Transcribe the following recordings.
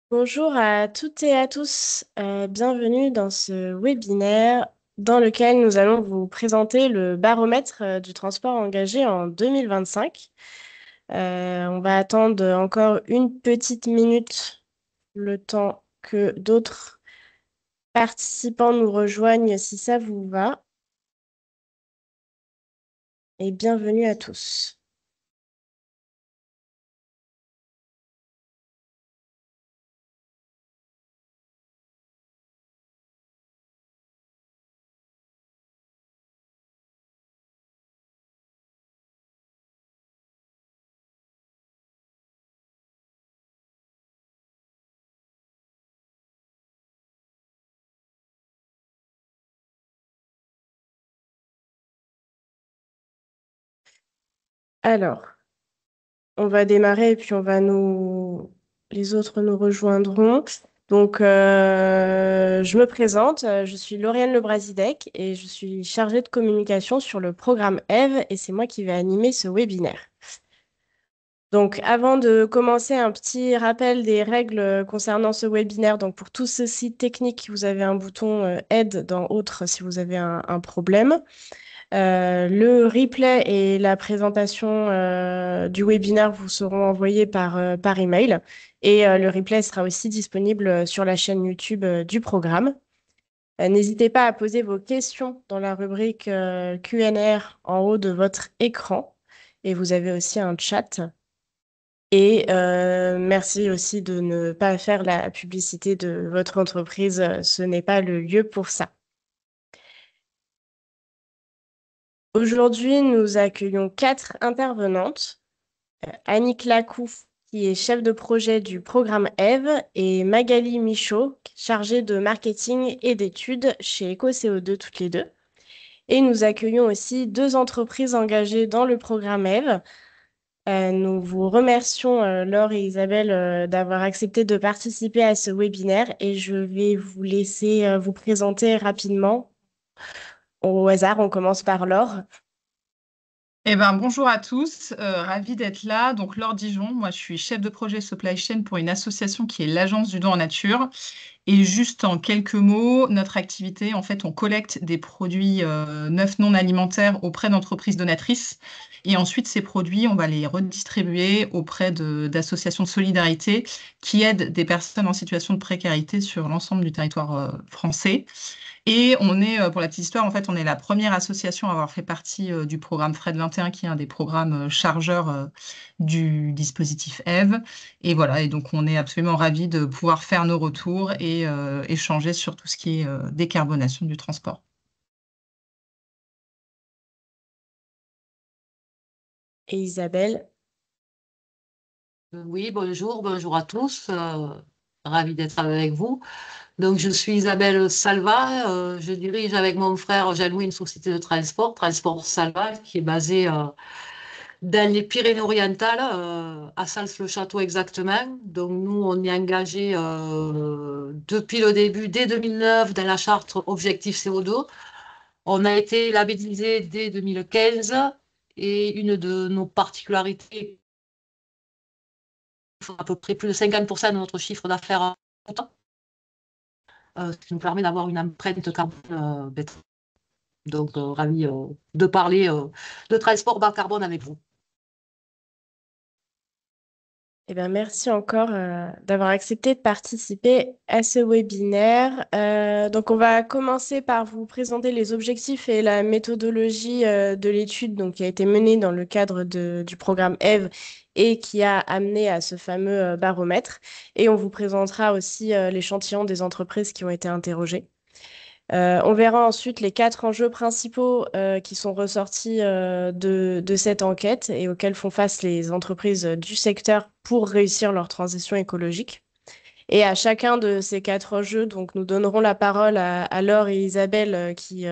Bonjour à toutes et à tous. Bienvenue dans ce webinaire dans lequel nous allons vous présenter le baromètre du transport engagé en 2025. On va attendre encore une petite minute le temps que d'autres participants nous rejoignent si ça vous va. Et bienvenue à tous. Alors, on va démarrer et puis les autres nous rejoindront. Donc, je me présente, je suis Lauriane Lebrasidec et je suis chargée de communication sur le programme EVE et c'est moi qui vais animer ce webinaire. Donc, avant de commencer, un petit rappel des règles concernant ce webinaire. Donc, pour tout ceci technique, vous avez un bouton aide dans Autres si vous avez un problème. Le replay et la présentation du webinaire vous seront envoyés par email et le replay sera aussi disponible sur la chaîne YouTube du programme. N'hésitez pas à poser vos questions dans la rubrique Q&A en haut de votre écran et vous avez aussi un chat. Et merci aussi de ne pas faire la publicité de votre entreprise, ce n'est pas le lieu pour ça. Aujourd'hui, nous accueillons 4 intervenantes. Annick Lacou, qui est chef de projet du programme EVE, et Magali Michaud, chargée de marketing et d'études chez EcoCO2, toutes les deux. Et nous accueillons aussi 2 entreprises engagées dans le programme EVE. Nous vous remercions, Laure et Isabelle, d'avoir accepté de participer à ce webinaire et je vais vous laisser vous présenter rapidement. Au hasard, on commence par Laure. Bonjour à tous, ravie d'être là. Donc, Laure Dijon, moi je suis chef de projet supply chain pour une association qui est l'Agence du don en nature. Et juste en quelques mots, notre activité, en fait, on collecte des produits neufs non alimentaires auprès d'entreprises donatrices. Et ensuite, ces produits, on va les redistribuer auprès d'associations de solidarité qui aident des personnes en situation de précarité sur l'ensemble du territoire français. Et on est, pour la petite histoire, en fait, on est la première association à avoir fait partie du programme Fred 21, qui est un des programmes chargeurs du dispositif EVE. Et voilà, et donc on est absolument ravis de pouvoir faire nos retours et échanger sur tout ce qui est décarbonation du transport. Et Isabelle. Oui, bonjour à tous. Ravi d'être avec vous. Donc, je suis Isabelle Salva. Je dirige avec mon frère Jean-Louis une société de transport, Transport Salva, qui est basée dans les Pyrénées-Orientales, à Sals-le-Château exactement. Donc, nous, on est engagé depuis le début, dès 2009, dans la charte Objectif CO2. On a été labellisé dès 2015 et une de nos particularités, à peu près plus de 50% de notre chiffre d'affaires, ce qui nous permet d'avoir une empreinte carbone bête. Donc, ravi de parler de transport bas carbone avec vous. Eh bien, merci encore d'avoir accepté de participer à ce webinaire. Donc, on va commencer par vous présenter les objectifs et la méthodologie de l'étude donc, qui a été menée dans le cadre du programme EVE et qui a amené à ce fameux baromètre. Et on vous présentera aussi l'échantillon des entreprises qui ont été interrogées. On verra ensuite les 4 enjeux principaux qui sont ressortis de cette enquête et auxquels font face les entreprises du secteur pour réussir leur transition écologique. Et à chacun de ces 4 enjeux, donc, nous donnerons la parole à Laure et Isabelle qui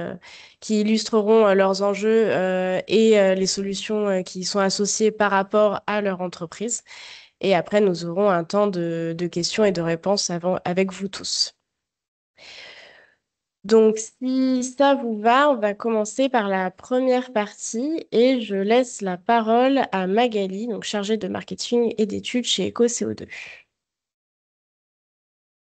illustreront leurs enjeux et les solutions qui y sont associées par rapport à leur entreprise. Et après, nous aurons un temps de questions et de réponses avec vous tous. Donc, si ça vous va, on va commencer par la première partie et je laisse la parole à Magali, donc chargée de marketing et d'études chez EcoCO2.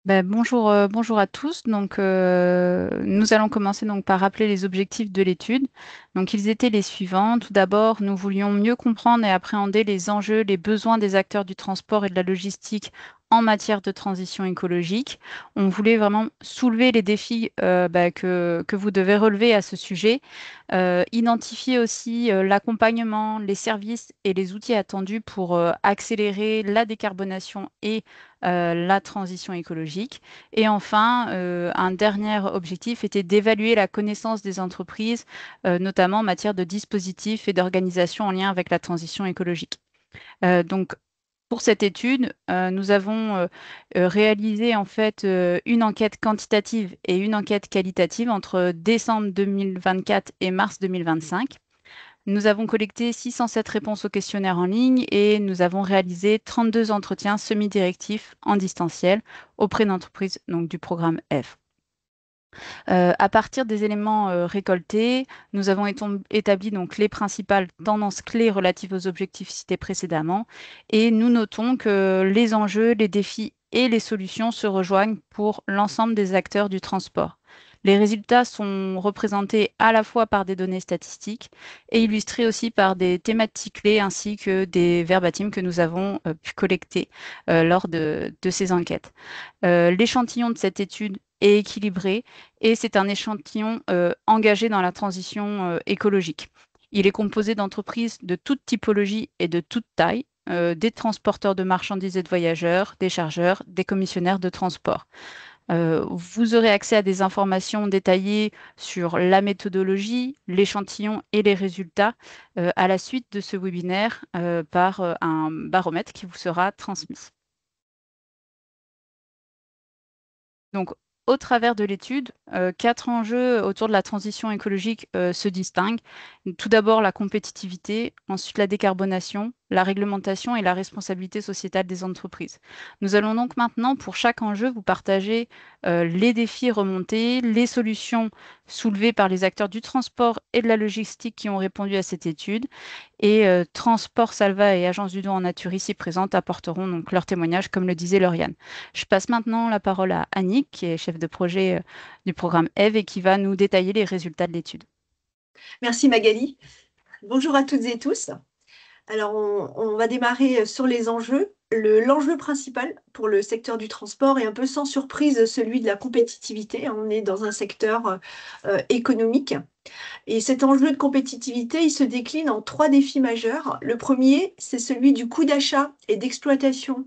Bonjour à tous. Nous allons commencer par rappeler les objectifs de l'étude. Donc, ils étaient les suivants. Tout d'abord, nous voulions mieux comprendre et appréhender les enjeux, les besoins des acteurs du transport et de la logistique en matière de transition écologique. On voulait vraiment soulever les défis que vous devez relever à ce sujet, identifier aussi l'accompagnement, les services et les outils attendus pour accélérer la décarbonation et la transition écologique. Et enfin, un dernier objectif était d'évaluer la connaissance des entreprises, notamment en matière de dispositifs et d'organisation en lien avec la transition écologique. Donc, pour cette étude, nous avons réalisé en fait une enquête quantitative et une enquête qualitative entre décembre 2024 et mars 2025. Nous avons collecté 607 réponses au questionnaire en ligne et nous avons réalisé 32 entretiens semi-directifs en distanciel auprès d'entreprises donc du programme F. À partir des éléments récoltés, nous avons établi donc les principales tendances clés relatives aux objectifs cités précédemment et nous notons que les enjeux, les défis et les solutions se rejoignent pour l'ensemble des acteurs du transport. Les résultats sont représentés à la fois par des données statistiques et illustrés aussi par des thématiques clés ainsi que des verbatims que nous avons pu collecter lors de ces enquêtes. L'échantillon de cette étude est équilibré et c'est un échantillon engagé dans la transition écologique. Il est composé d'entreprises de toute typologie et de toute taille, des transporteurs de marchandises et de voyageurs, des chargeurs, des commissionnaires de transport. Vous aurez accès à des informations détaillées sur la méthodologie, l'échantillon et les résultats à la suite de ce webinaire par un baromètre qui vous sera transmis. Donc, au travers de l'étude, 4 enjeux autour de la transition écologique se distinguent. Tout d'abord, la compétitivité, ensuite la décarbonation, la réglementation et la responsabilité sociétale des entreprises. Nous allons donc maintenant, pour chaque enjeu, vous partager les défis remontés, les solutions soulevées par les acteurs du transport et de la logistique qui ont répondu à cette étude. Et Transport Salva et Agence du don en nature ici présentes apporteront donc leur témoignage, comme le disait Lauriane. Je passe maintenant la parole à Annick, qui est chef de projet du programme EVE et qui va nous détailler les résultats de l'étude. Merci Magali. Bonjour à toutes et tous. Alors, on va démarrer sur les enjeux. L'enjeu principal pour le secteur du transport est un peu sans surprise celui de la compétitivité. On est dans un secteur économique. Et cet enjeu de compétitivité, il se décline en 3 défis majeurs. Le premier, c'est celui du coût d'achat et d'exploitation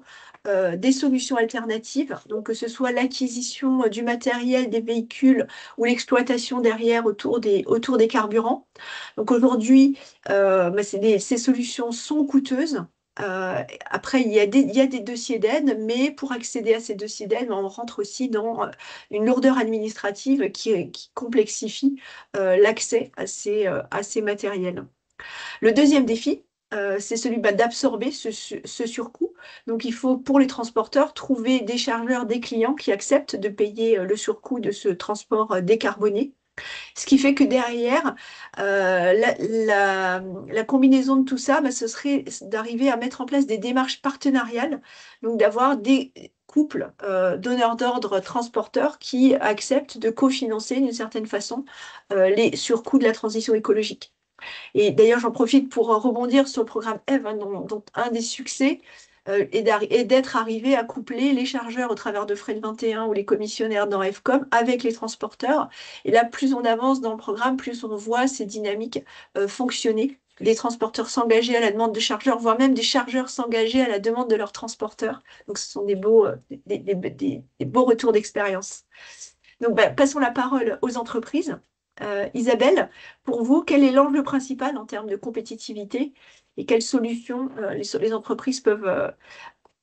des solutions alternatives, donc que ce soit l'acquisition du matériel, des véhicules ou l'exploitation derrière autour des carburants. Donc aujourd'hui, ces solutions sont coûteuses. Après, il y a des dossiers d'aide, mais pour accéder à ces dossiers d'aide, on rentre aussi dans une lourdeur administrative qui complexifie l'accès à ces matériels. Le deuxième défi, c'est celui d'absorber ce surcoût. Donc, il faut, pour les transporteurs, trouver des chargeurs, des clients qui acceptent de payer le surcoût de ce transport décarboné. Ce qui fait que derrière, la combinaison de tout ça, ce serait d'arriver à mettre en place des démarches partenariales, donc d'avoir des couples donneurs d'ordre transporteurs qui acceptent de cofinancer d'une certaine façon les surcoûts de la transition écologique. Et d'ailleurs, j'en profite pour rebondir sur le programme EVE, dont un des succès est d'être arrivé à coupler les chargeurs au travers de Fret 21 ou les commissionnaires dans EVCOM avec les transporteurs. Et là, plus on avance dans le programme, plus on voit ces dynamiques fonctionner. Les transporteurs s'engager à la demande de chargeurs, voire même des chargeurs s'engager à la demande de leurs transporteurs. Donc, ce sont des beaux retours d'expérience. Donc, passons la parole aux entreprises. Isabelle, pour vous, quel est l'enjeu principal en termes de compétitivité et quelles solutions les entreprises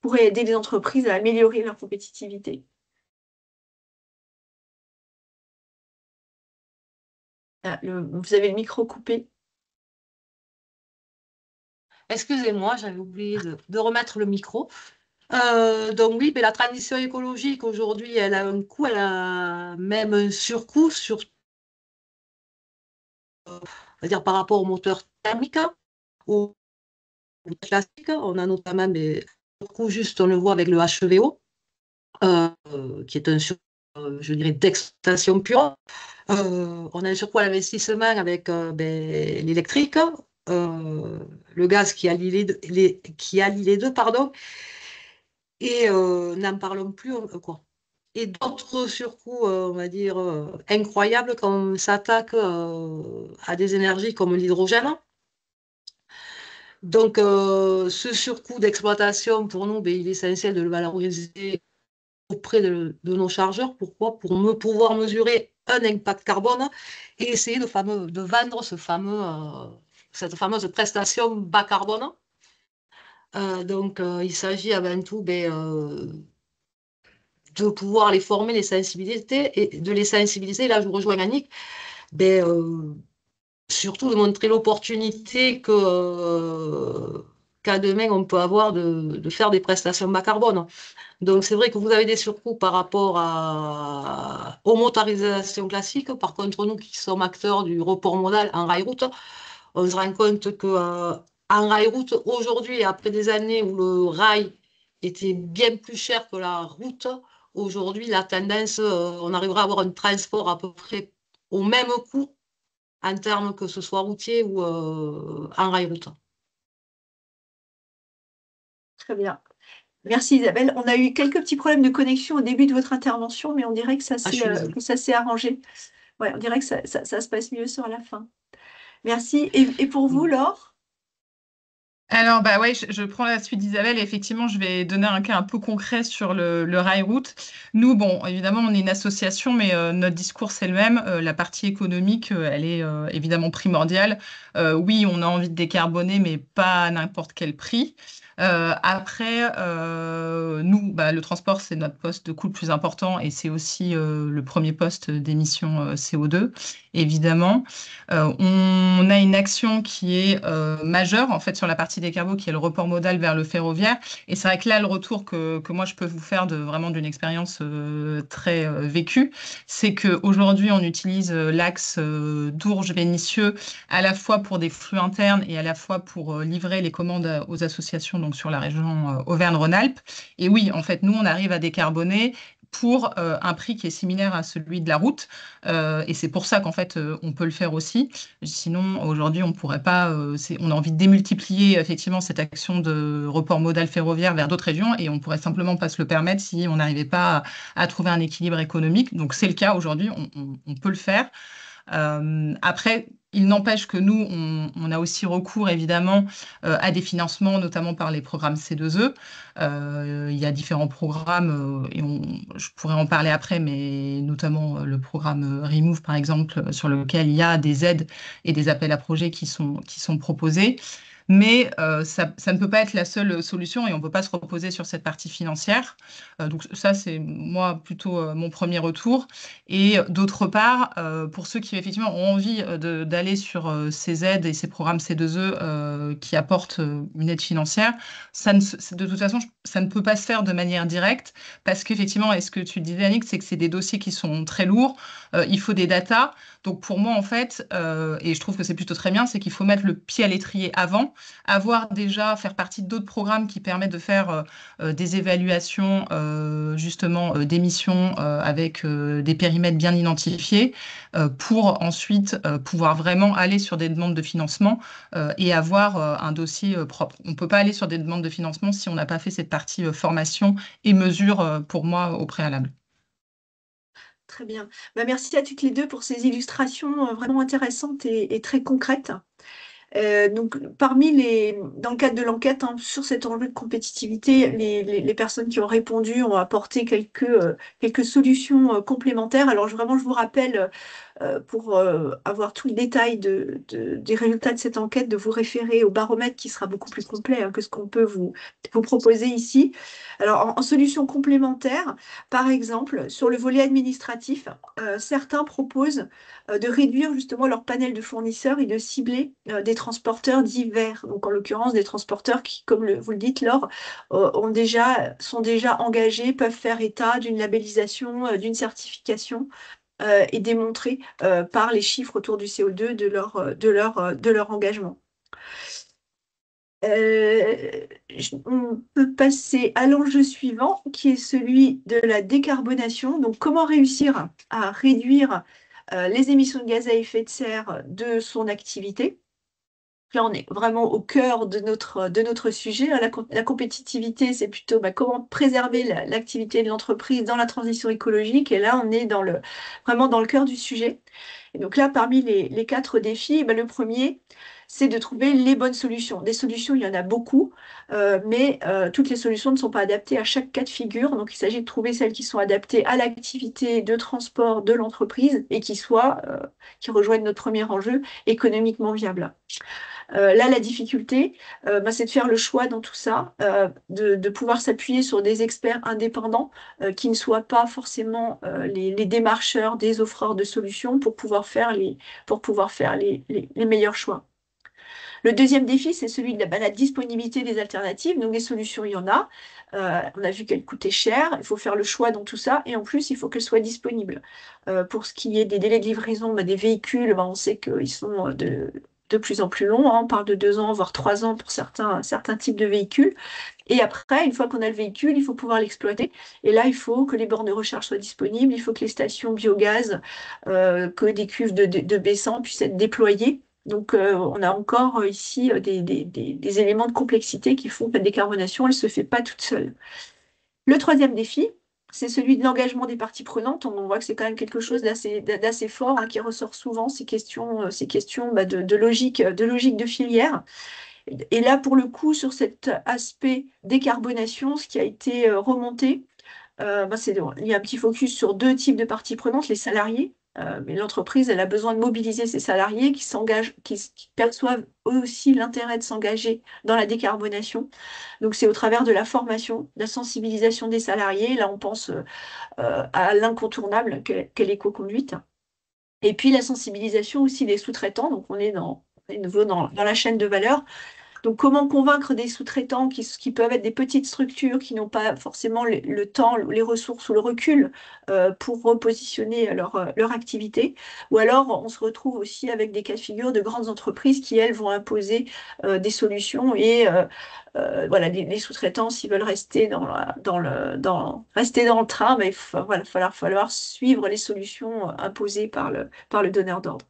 pourraient aider les entreprises à améliorer leur compétitivité? Vous avez le micro coupé. Excusez-moi, j'avais oublié de remettre le micro. Donc oui, mais la transition écologique aujourd'hui, elle a un coût, elle a même un surcoût c'est-à-dire par rapport au moteur thermique ou classique. On a notamment des surcoûts, juste on le voit avec le HVO. qui est un surcoût, je dirais, d'exploitation pure. On a un surcoût à l'investissement avec l'électrique, le gaz qui allie qui allie les deux, pardon, et n'en parlons plus, quoi. Et d'autres surcoûts, on va dire, incroyables quand on s'attaque à des énergies comme l'hydrogène. Donc, ce surcoût d'exploitation, pour nous, il est essentiel de le valoriser auprès de nos chargeurs. Pourquoi? Pour pouvoir mesurer un impact carbone et essayer de vendre cette fameuse prestation bas carbone. Donc, il s'agit avant tout de pouvoir les former, les sensibiliser et de les sensibiliser. Là, je vous rejoins Annick, ben, surtout de montrer l'opportunité qu'à demain, on peut avoir de faire des prestations bas carbone. Donc, c'est vrai que vous avez des surcoûts par rapport aux motorisations classiques. Par contre, nous qui sommes acteurs du report modal en rail-route, on se rend compte que en rail-route, aujourd'hui, après des années où le rail était bien plus cher que la route, aujourd'hui, la tendance, on arrivera à avoir un transport à peu près au même coût en termes que ce soit routier ou en rail-route. Très bien. Merci Isabelle. On a eu quelques petits problèmes de connexion au début de votre intervention, mais on dirait que Ah, je suis désolée. ça s'est arrangé. Ouais, on dirait que ça se passe mieux sur la fin. Merci. Et pour vous, Laure? Alors, bah ouais, je prends la suite d'Isabelle. Et effectivement, je vais donner un cas un peu concret sur le rail route. Nous, bon, évidemment, on est une association, mais notre discours, c'est le même. La partie économique, elle est évidemment primordiale. Oui, on a envie de décarboner, mais pas à n'importe quel prix. Après, nous, bah, le transport, c'est notre poste de coût le plus important et c'est aussi le premier poste d'émission CO2, évidemment. On a une action qui est majeure en fait sur la partie des carbos, qui est le report modal vers le ferroviaire. Et c'est vrai que là, le retour que moi je peux vous faire vraiment d'une expérience très vécue, c'est qu'aujourd'hui, on utilise l'axe Dourges-Vénissieux à la fois pour des flux internes et à la fois pour livrer les commandes aux associations donc sur la région Auvergne-Rhône-Alpes. Et oui, en fait, nous, on arrive à décarboner pour un prix qui est similaire à celui de la route. Et c'est pour ça qu'en fait, on peut le faire aussi. Sinon, aujourd'hui, on pourrait pas. On a envie de démultiplier effectivement cette action de report modal ferroviaire vers d'autres régions et on pourrait simplement pas se le permettre si on n'arrivait pas à trouver un équilibre économique. Donc, c'est le cas aujourd'hui, on peut le faire. Après, il n'empêche que nous, on a aussi recours évidemment à des financements, notamment par les programmes C2E. Il y a différents programmes, je pourrais en parler après, mais notamment le programme Remove, par exemple, sur lequel il y a des aides et des appels à projets qui sont proposés. Mais ça ne peut pas être la seule solution et on ne peut pas se reposer sur cette partie financière. Donc ça, c'est moi plutôt mon premier retour. Et d'autre part, pour ceux qui effectivement ont envie d'aller sur ces aides et ces programmes C2E qui apportent une aide financière, de toute façon, ça ne peut pas se faire de manière directe parce qu'effectivement, et ce que tu disais, Annick, c'est que c'est des dossiers qui sont très lourds, il faut des datas. Donc pour moi, en fait, et je trouve que c'est plutôt très bien, c'est qu'il faut mettre le pied à l'étrier avant, faire partie d'autres programmes qui permettent de faire des évaluations justement d'émissions avec des périmètres bien identifiés pour ensuite pouvoir vraiment aller sur des demandes de financement et avoir un dossier propre. On ne peut pas aller sur des demandes de financement si on n'a pas fait cette partie formation et mesure pour moi au préalable. Très bien. Bah, merci à toutes les deux pour ces illustrations vraiment intéressantes et très concrètes. Donc, dans le cadre de l'enquête sur cet enjeu de compétitivité, les personnes qui ont répondu ont apporté quelques solutions complémentaires. Alors, vraiment, je vous rappelle, pour avoir tout le détail des résultats de cette enquête, de vous référer au baromètre qui sera beaucoup plus complet que ce qu'on peut vous proposer ici. Alors, en solution complémentaire, par exemple, sur le volet administratif, certains proposent de réduire justement leur panel de fournisseurs et de cibler des transporteurs dits verts. Donc, en l'occurrence, des transporteurs qui, comme vous le dites, Laure, sont déjà engagés, peuvent faire état d'une labellisation, d'une certification et démontrer par les chiffres autour du CO2 de leur engagement. On peut passer à l'enjeu suivant, qui est celui de la décarbonation. Donc, comment réussir à réduire les émissions de gaz à effet de serre de son activité. Là, on est vraiment au cœur de notre sujet. La compétitivité, c'est plutôt comment préserver l'activité de l'entreprise dans la transition écologique. Et là, on est vraiment dans le cœur du sujet. Et donc là, parmi les 4 défis, le premier, c'est de trouver les bonnes solutions. Des solutions, il y en a beaucoup, mais toutes les solutions ne sont pas adaptées à chaque cas de figure. Donc, il s'agit de trouver celles qui sont adaptées à l'activité de transport de l'entreprise et qui rejoignent notre premier enjeu, économiquement viables. Là, la difficulté, c'est de faire le choix dans tout ça, de pouvoir s'appuyer sur des experts indépendants qui ne soient pas forcément les démarcheurs des offreurs de solutions pour pouvoir faire les meilleurs choix. Le deuxième défi, c'est celui de la disponibilité des alternatives. Donc, les solutions, il y en a. On a vu qu'elles coûtaient cher. Il faut faire le choix dans tout ça. Et en plus, il faut qu'elles soient disponibles. Pour ce qui est des délais de livraison des véhicules, on sait qu'ils sont de plus en plus longs. On parle de 2 ans, voire 3 ans pour certains types de véhicules. Et après, une fois qu'on a le véhicule, il faut pouvoir l'exploiter. Et là, il faut que les bornes de recharge soient disponibles. Il faut que les stations biogaz, que des cuves de baissant puissent être déployées. Donc, on a encore ici des éléments de complexité qui font que la décarbonation, elle ne se fait pas toute seule. Le troisième défi, c'est celui de l'engagement des parties prenantes. On voit que c'est quand même quelque chose d'assez fort qui ressort souvent, ces questions de logique de filière. Et là, pour le coup, sur cet aspect décarbonation, ce qui a été remonté, il y a un petit focus sur 2 types de parties prenantes, les salariés. Mais l'entreprise, elle a besoin de mobiliser ses salariés qui s'engagent, qui perçoivent eux aussi l'intérêt de s'engager dans la décarbonation. Donc, c'est au travers de la formation, de la sensibilisation des salariés. Là, on pense à l'incontournable qu'est l'éco-conduite. Et puis, la sensibilisation aussi des sous-traitants. Donc, on est de nouveau dans la chaîne de valeur. Donc, comment convaincre des sous-traitants qui peuvent être des petites structures, qui n'ont pas forcément le temps, les ressources ou le recul pour repositionner leur activité. Ou alors, on se retrouve aussi avec des cas de figure de grandes entreprises qui, elles, vont imposer des solutions. Et voilà, les sous-traitants, s'ils veulent rester rester dans le train, il va falloir suivre les solutions imposées par le donneur d'ordre.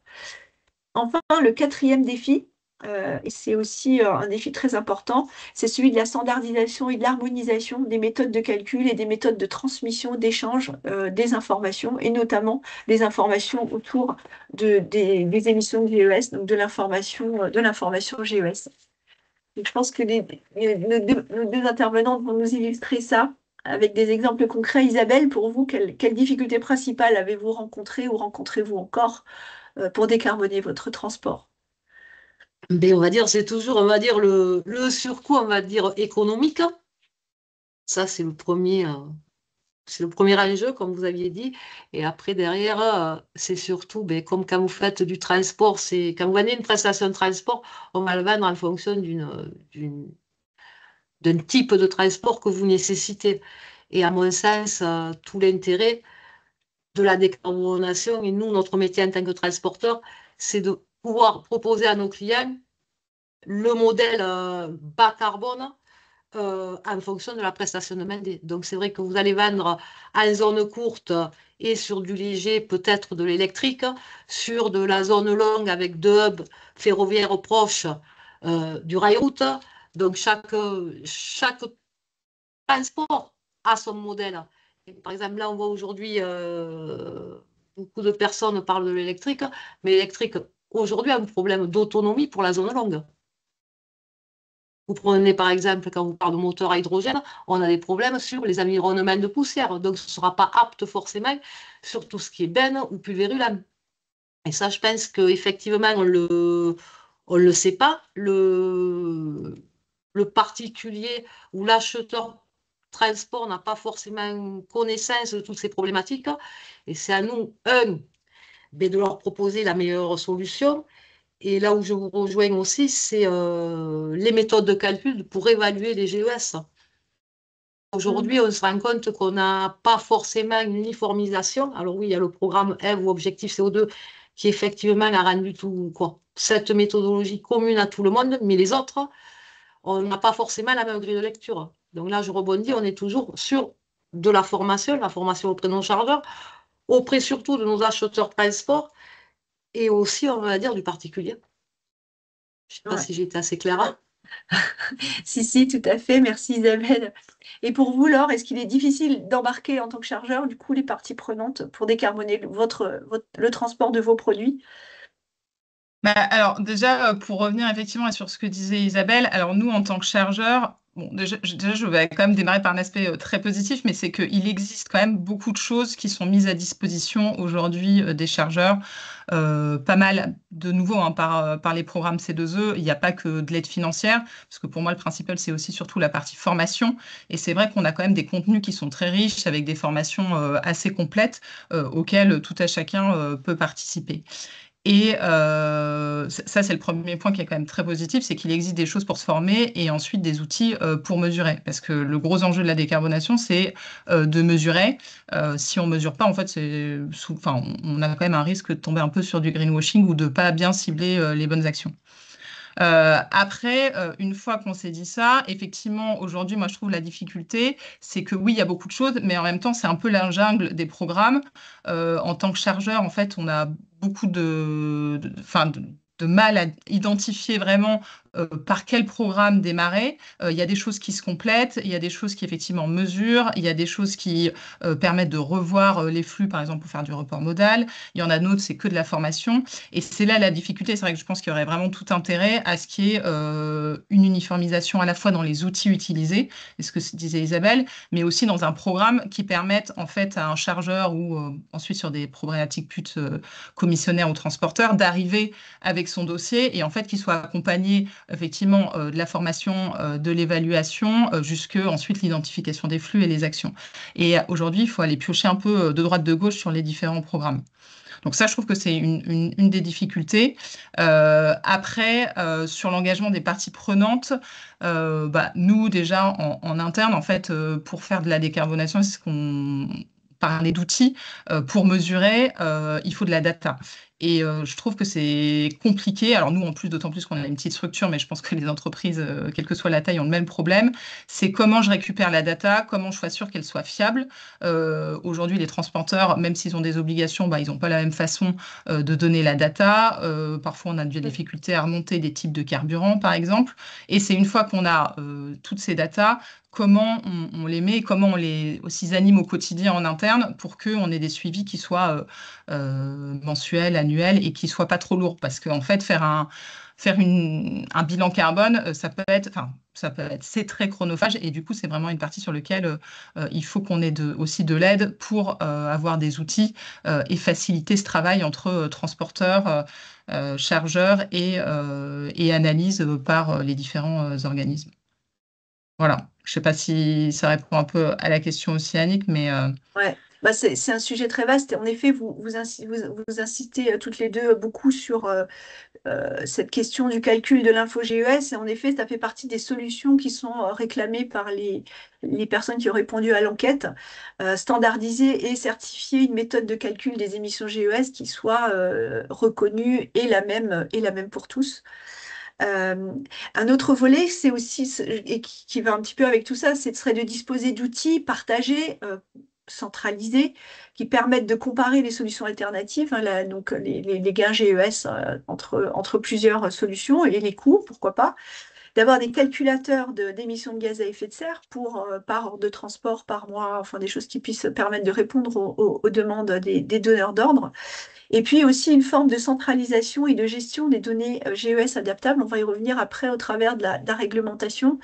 Enfin, le 4e défi, et c'est aussi un défi très important, c'est celui de la standardisation et de l'harmonisation des méthodes de calcul et des méthodes de transmission, d'échange des informations, et notamment des informations autour des émissions de GES, donc de l'information GES. Donc, je pense que nos deux intervenantes vont nous illustrer ça avec des exemples concrets. Isabelle, pour vous, quelles difficultés principales avez-vous rencontrées ou rencontrez-vous encore pour décarboner votre transport? Mais on va dire, c'est toujours, on va dire, le surcoût, on va dire, économique. Ça, c'est le premier enjeu, comme vous aviez dit. Et après, derrière, c'est surtout, comme quand vous faites du transport, quand vous vendez une prestation de transport, on va le vendre en fonction d'un type de transport que vous nécessitez. Et à mon sens, tout l'intérêt de la décarbonation, et nous, notre métier en tant que transporteur, c'est de pouvoir proposer à nos clients le modèle bas carbone en fonction de la prestation demandée. Donc, c'est vrai que vous allez vendre en zone courte et sur du léger, peut-être de l'électrique, sur de la zone longue avec 2 hubs ferroviaires proches du rail route. Donc, chaque transport a son modèle. Et par exemple, là, on voit aujourd'hui beaucoup de personnes parlent de l'électrique, mais l'électrique, aujourd'hui, a un problème d'autonomie pour la zone longue. Vous prenez par exemple, quand vous parlez de moteur à hydrogène, on a des problèmes sur les environnements de poussière. Donc, ce ne sera pas apte forcément sur tout ce qui est benne ou pulvérulent. Et ça, je pense qu'effectivement, on le sait pas. Le particulier ou l'acheteur transport n'a pas forcément connaissance de toutes ces problématiques. Et c'est à nous, de leur proposer la meilleure solution. Et là où je vous rejoins aussi, c'est les méthodes de calcul pour évaluer les GES. Aujourd'hui, on se rend compte qu'on n'a pas forcément une uniformisation. Alors oui, il y a le programme EVE ou Objectif CO2 qui effectivement a rendu cette méthodologie commune à tout le monde, mais les autres, on n'a pas forcément la même grille de lecture. Donc là, je rebondis, on est toujours sur de la formation auprès de nos chargeurs, auprès surtout de nos acheteurs transport et aussi, on va dire, du particulier. Je ne sais pas Ouais. si j'ai été assez claire. Si, tout à fait. Merci Isabelle. Et pour vous, Laure, est-ce qu'il est difficile d'embarquer en tant que chargeur, du coup, les parties prenantes pour décarboner le transport de vos produits? Bah, alors déjà, pour revenir effectivement sur ce que disait Isabelle, alors nous, en tant que chargeurs, bon, déjà, je vais quand même démarrer par un aspect très positif, mais c'est qu'il existe quand même beaucoup de choses qui sont mises à disposition aujourd'hui des chargeurs. Pas mal de nouveau hein, par les programmes C2E. Il n'y a pas que de l'aide financière, parce que pour moi, le principal, c'est aussi surtout la partie formation. Et c'est vrai qu'on a quand même des contenus qui sont très riches, avec des formations assez complètes, auxquelles tout à chacun peut participer. Et ça, c'est le premier point qui est quand même très positif, c'est qu'il existe des choses pour se former et ensuite des outils pour mesurer. Parce que le gros enjeu de la décarbonation, c'est de mesurer. Si on ne mesure pas, en fait, enfin, on a quand même un risque de tomber un peu sur du greenwashing ou de ne pas bien cibler les bonnes actions. Après, une fois qu'on s'est dit ça, effectivement, aujourd'hui, moi, je trouve la difficulté, c'est que oui, il y a beaucoup de choses, mais en même temps, c'est un peu la jungle des programmes. En tant que chargeur, en fait, on a beaucoup enfin, de mal à identifier vraiment par quel programme démarrer. Il y a des choses qui se complètent, il y a des choses qui effectivement mesurent, il y a des choses qui permettent de revoir les flux, par exemple, pour faire du report modal. Il y en a d'autres, c'est que de la formation. Et c'est là la difficulté. C'est vrai que je pense qu'il y aurait vraiment tout intérêt à ce qu'il y ait une uniformisation à la fois dans les outils utilisés, c'est ce que disait Isabelle, mais aussi dans un programme qui permette en fait à un chargeur ou ensuite sur des problématiques plus commissionnaires ou transporteurs d'arriver avec son dossier et en fait qu'il soit accompagné effectivement de la formation, de l'évaluation, jusque ensuite l'identification des flux et les actions. Et aujourd'hui, il faut aller piocher un peu de droite de gauche sur les différents programmes. Donc ça, je trouve que c'est une des difficultés. Après, sur l'engagement des parties prenantes, bah, nous, déjà, en interne, en fait, pour faire de la décarbonation, c'est ce qu'on parlait d'outils. Pour mesurer, il faut de la data. Et je trouve que c'est compliqué. Alors nous, en plus, d'autant plus qu'on a une petite structure, mais je pense que les entreprises, quelle que soit la taille, ont le même problème. C'est comment je récupère la data, comment je suis sûre qu'elle soit fiable. Aujourd'hui, les transporteurs, même s'ils ont des obligations, bah, ils n'ont pas la même façon de donner la data. Parfois, on a des difficultés à remonter des types de carburant, par exemple. Et c'est une fois qu'on a toutes ces datas, comment on les met, comment on les aussi anime au quotidien en interne pour qu'on ait des suivis qui soient mensuels, annuels et qui ne soient pas trop lourds. Parce qu'en fait, faire un bilan carbone, c'est très chronophage et du coup, c'est vraiment une partie sur laquelle il faut qu'on ait aussi de l'aide pour avoir des outils et faciliter ce travail entre transporteurs, chargeurs et analyse par les différents organismes. Voilà. Je ne sais pas si ça répond un peu à la question océanique, mais Ouais, bah c'est un sujet très vaste. Et en effet, vous incitez toutes les deux beaucoup sur cette question du calcul de l'info-GES. Et en effet, ça fait partie des solutions qui sont réclamées par les personnes qui ont répondu à l'enquête. Standardiser et certifier une méthode de calcul des émissions GES qui soit reconnue et la même pour tous. Euh, un autre volet, c'est aussi, et qui va un petit peu avec tout ça, ce serait de disposer d'outils partagés, centralisés, qui permettent de comparer les solutions alternatives, hein, donc les gains GES entre plusieurs solutions et les coûts, pourquoi pas. D'avoir des calculateurs d'émissions de gaz à effet de serre par heure de transport, par mois, enfin des choses qui puissent permettre de répondre aux demandes des donneurs d'ordre. Et puis aussi une forme de centralisation et de gestion des données GES adaptables. On va y revenir après au travers de la réglementation,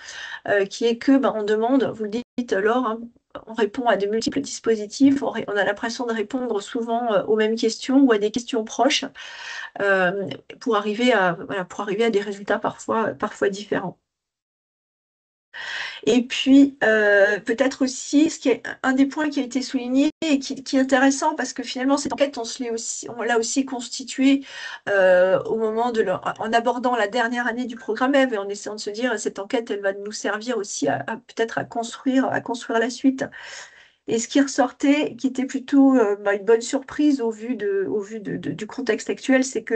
qui est que on demande, vous le dites Laure, hein, on répond à de multiples dispositifs, on a l'impression de répondre souvent aux mêmes questions ou à des questions proches euh, pour arriver à des résultats parfois différents. Et puis, peut-être aussi, ce qui est un des points qui a été souligné et qui est intéressant, parce que finalement, cette enquête, on l'a aussi constituée au moment en abordant la dernière année du programme EVE et en essayant de se dire, cette enquête, elle va nous servir aussi peut-être à construire la suite. Et ce qui ressortait, qui était plutôt une bonne surprise au vu du contexte actuel, c'est que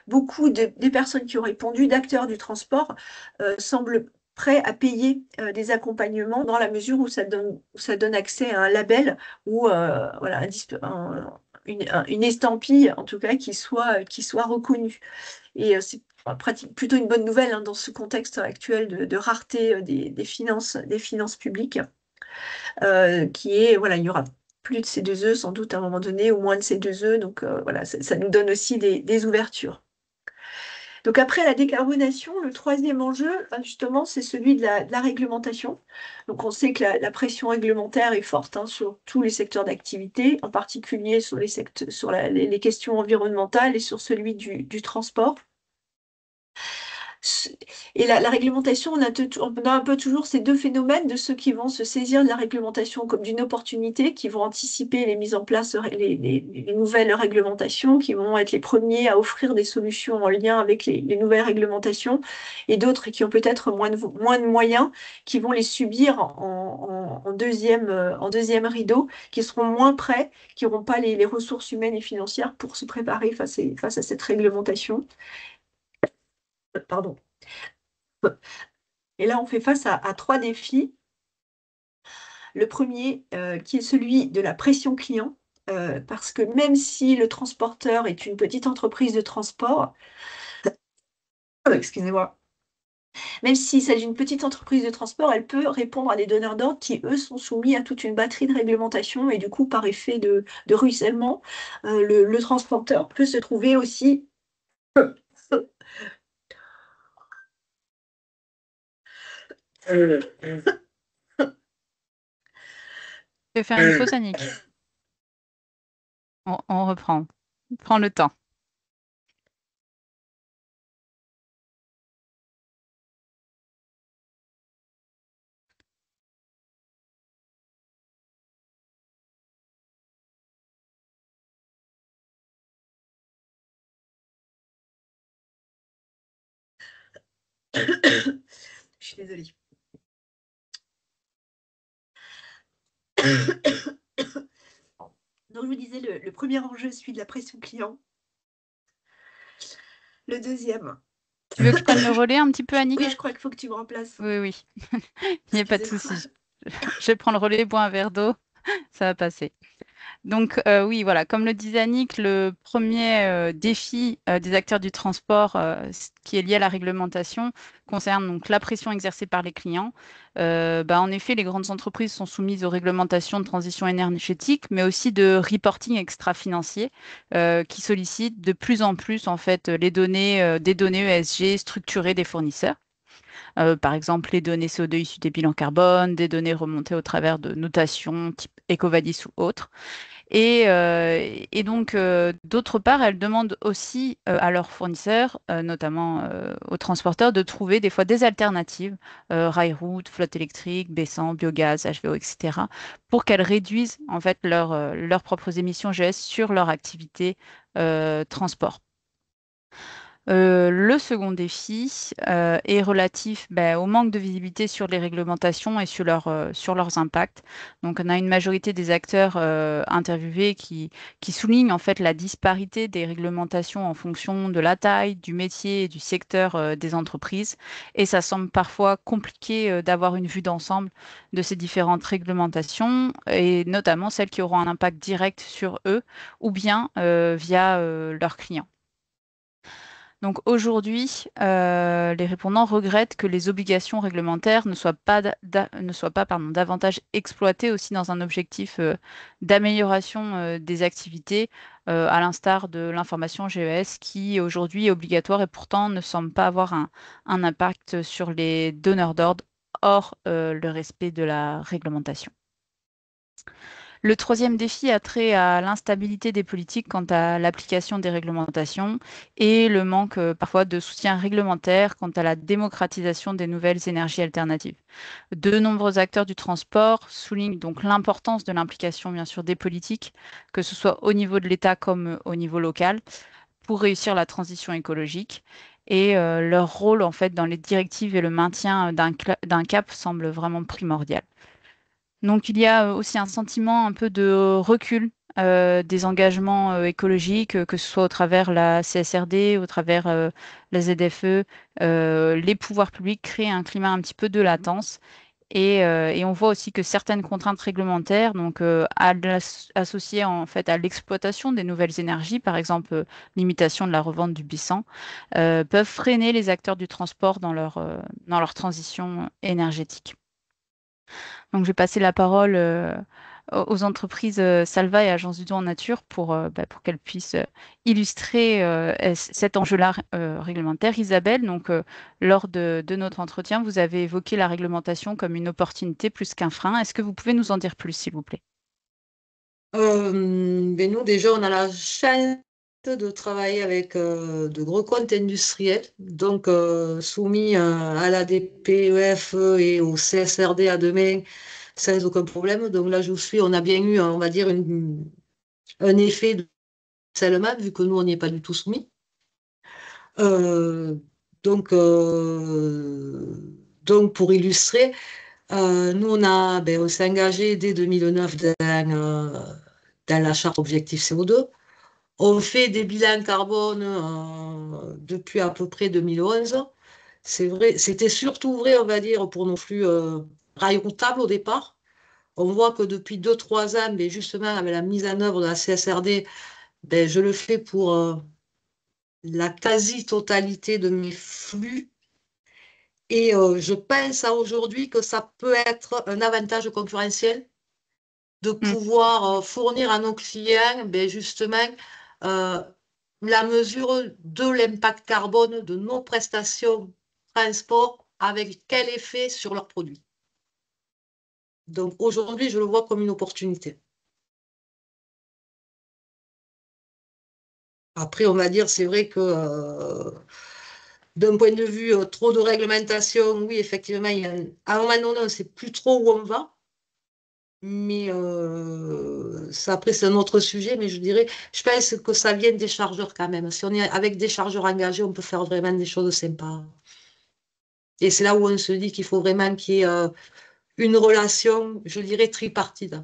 beaucoup des personnes qui ont répondu, d'acteurs du transport, semblent prêts à payer des accompagnements dans la mesure où ça donne accès à un label ou voilà, une estampille, en tout cas, qui soit reconnue. Et c'est plutôt une bonne nouvelle hein, dans ce contexte actuel de rareté des finances publiques, qui est, voilà, il y aura plus de C2E sans doute à un moment donné, ou moins de C2E, donc voilà, ça nous donne aussi des ouvertures. Donc après la décarbonation, le troisième enjeu, ben, justement, c'est celui de la réglementation. Donc on sait que la pression réglementaire est forte hein, sur tous les secteurs d'activité, en particulier sur les questions environnementales et sur celui du transport. Et la réglementation, on a un peu toujours ces deux phénomènes de ceux qui vont se saisir de la réglementation comme d'une opportunité, qui vont anticiper les mises en place, les nouvelles réglementations, qui vont être les premiers à offrir des solutions en lien avec les nouvelles réglementations, et d'autres qui ont peut-être moins de moyens, qui vont les subir en deuxième rideau, qui seront moins prêts, qui n'auront pas les ressources humaines et financières pour se préparer face à cette réglementation. Pardon. Et là, on fait face à trois défis. Le premier, qui est celui de la pression client, parce que même si le transporteur est une petite entreprise de transport, excusez-moi, même s'il s'agit d'une petite entreprise de transport, elle peut répondre à des donneurs d'ordre qui, eux, sont soumis à toute une batterie de réglementations et du coup, par effet de ruissellement, le transporteur peut se trouver aussi Je vais faire une pause, Annick. On reprend. Prends le temps. Je suis désolée. Donc, je vous disais, le premier enjeu, celui de la pression client. Le deuxième. Tu veux que je prenne le relais un petit peu, Annick? Oui, je crois qu'il faut que tu me remplaces. Oui, oui. Il n'y a pas de Excusez-moi. souci. Je prends le relais, bois un verre d'eau, ça va passer. Donc oui, voilà, comme le disait Annick, le premier défi des acteurs du transport qui est lié à la réglementation concerne donc la pression exercée par les clients. En effet, les grandes entreprises sont soumises aux réglementations de transition énergétique, mais aussi de reporting extra-financier qui sollicitent de plus en plus en fait les données, des données ESG structurées des fournisseurs. Par exemple, les données CO2 issues des bilans carbone, des données remontées au travers de notations type EcoVadis ou autres. Et donc, d'autre part, elles demandent aussi à leurs fournisseurs, notamment aux transporteurs, de trouver des fois des alternatives, rail-route, flotte électrique, baissant, biogaz, HVO, etc., pour qu'elles réduisent en fait leurs propres émissions GS sur leur activité transport. Le second défi est relatif au manque de visibilité sur les réglementations et sur leurs impacts. Donc, on a une majorité des acteurs interviewés qui soulignent en fait la disparité des réglementations en fonction de la taille, du métier et du secteur des entreprises. Et ça semble parfois compliqué d'avoir une vue d'ensemble de ces différentes réglementations et notamment celles qui auront un impact direct sur eux ou bien via leurs clients. Donc aujourd'hui, les répondants regrettent que les obligations réglementaires ne soient pas davantage exploitées aussi dans un objectif d'amélioration des activités, à l'instar de l'information GES qui aujourd'hui est obligatoire et pourtant ne semble pas avoir un impact sur les donneurs d'ordre hors le respect de la réglementation. Le troisième défi a trait à l'instabilité des politiques quant à l'application des réglementations et le manque parfois de soutien réglementaire quant à la démocratisation des nouvelles énergies alternatives. De nombreux acteurs du transport soulignent donc l'importance de l'implication bien sûr des politiques, que ce soit au niveau de l'État comme au niveau local, pour réussir la transition écologique. Et leur rôle en fait dans les directives et le maintien d'un cap semble vraiment primordial. Donc, il y a aussi un sentiment un peu de recul des engagements écologiques, que ce soit au travers la CSRD, au travers la ZFE, les pouvoirs publics créent un climat un petit peu de latence. Et on voit aussi que certaines contraintes réglementaires, donc associées en fait à l'exploitation des nouvelles énergies, par exemple limitation de la revente du bissant, peuvent freiner les acteurs du transport dans leur transition énergétique. Donc, je vais passer la parole aux entreprises Salva et Agence du Don en Nature pour qu'elles puissent illustrer cet enjeu-là réglementaire. Isabelle, donc, lors de notre entretien, vous avez évoqué la réglementation comme une opportunité plus qu'un frein. Est-ce que vous pouvez nous en dire plus, s'il vous plaît? Nous, déjà, on a la chance de travailler avec de gros comptes industriels, donc soumis à la DPEF et au CSRD à demain, sans aucun problème. Donc là, on a bien eu, on va dire, un effet de harcèlement, vu que nous, on n'y est pas du tout soumis. Euh, donc, euh, donc, pour illustrer, nous, on s'est engagé dès 2009 dans la charte objectif CO2. On fait des bilans carbone depuis à peu près 2011. C'est vrai, c'était surtout vrai, on va dire, pour nos flux rail routables au départ. On voit que depuis 2-3 ans, justement, avec la mise en œuvre de la CSRD, je le fais pour la quasi-totalité de mes flux. Et je pense à aujourd'hui que ça peut être un avantage concurrentiel de pouvoir fournir à nos clients, justement, euh, la mesure de l'impact carbone de nos prestations transport avec quel effet sur leurs produits. Donc aujourd'hui, je le vois comme une opportunité. Après, on va dire, c'est vrai que d'un point de vue trop de réglementation, oui, effectivement, à un moment donné, on ne sait plus trop où on va. Mais ça, après, c'est un autre sujet. Mais je pense que ça vient des chargeurs quand même. Si on est avec des chargeurs engagés, on peut faire vraiment des choses sympas. Et c'est là où on se dit qu'il faut vraiment qu'il y ait une relation, je dirais, tripartite.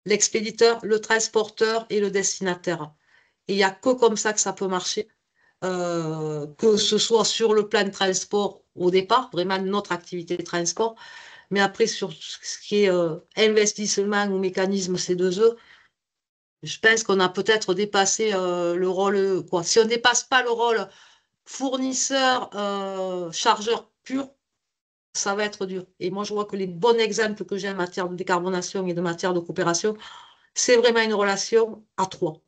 L'expéditeur, le transporteur et le destinataire. Et il n'y a que comme ça que ça peut marcher. Que ce soit sur le plan de transport au départ, vraiment notre activité de transport, mais après sur ce qui est investissement ou mécanisme C2E, je pense qu'on a peut-être dépassé le rôle, quoi. Si on ne dépasse pas le rôle fournisseur, chargeur pur, ça va être dur. Et moi, je vois que les bons exemples que j'ai en matière de décarbonation et de matière de coopération, c'est vraiment une relation à trois.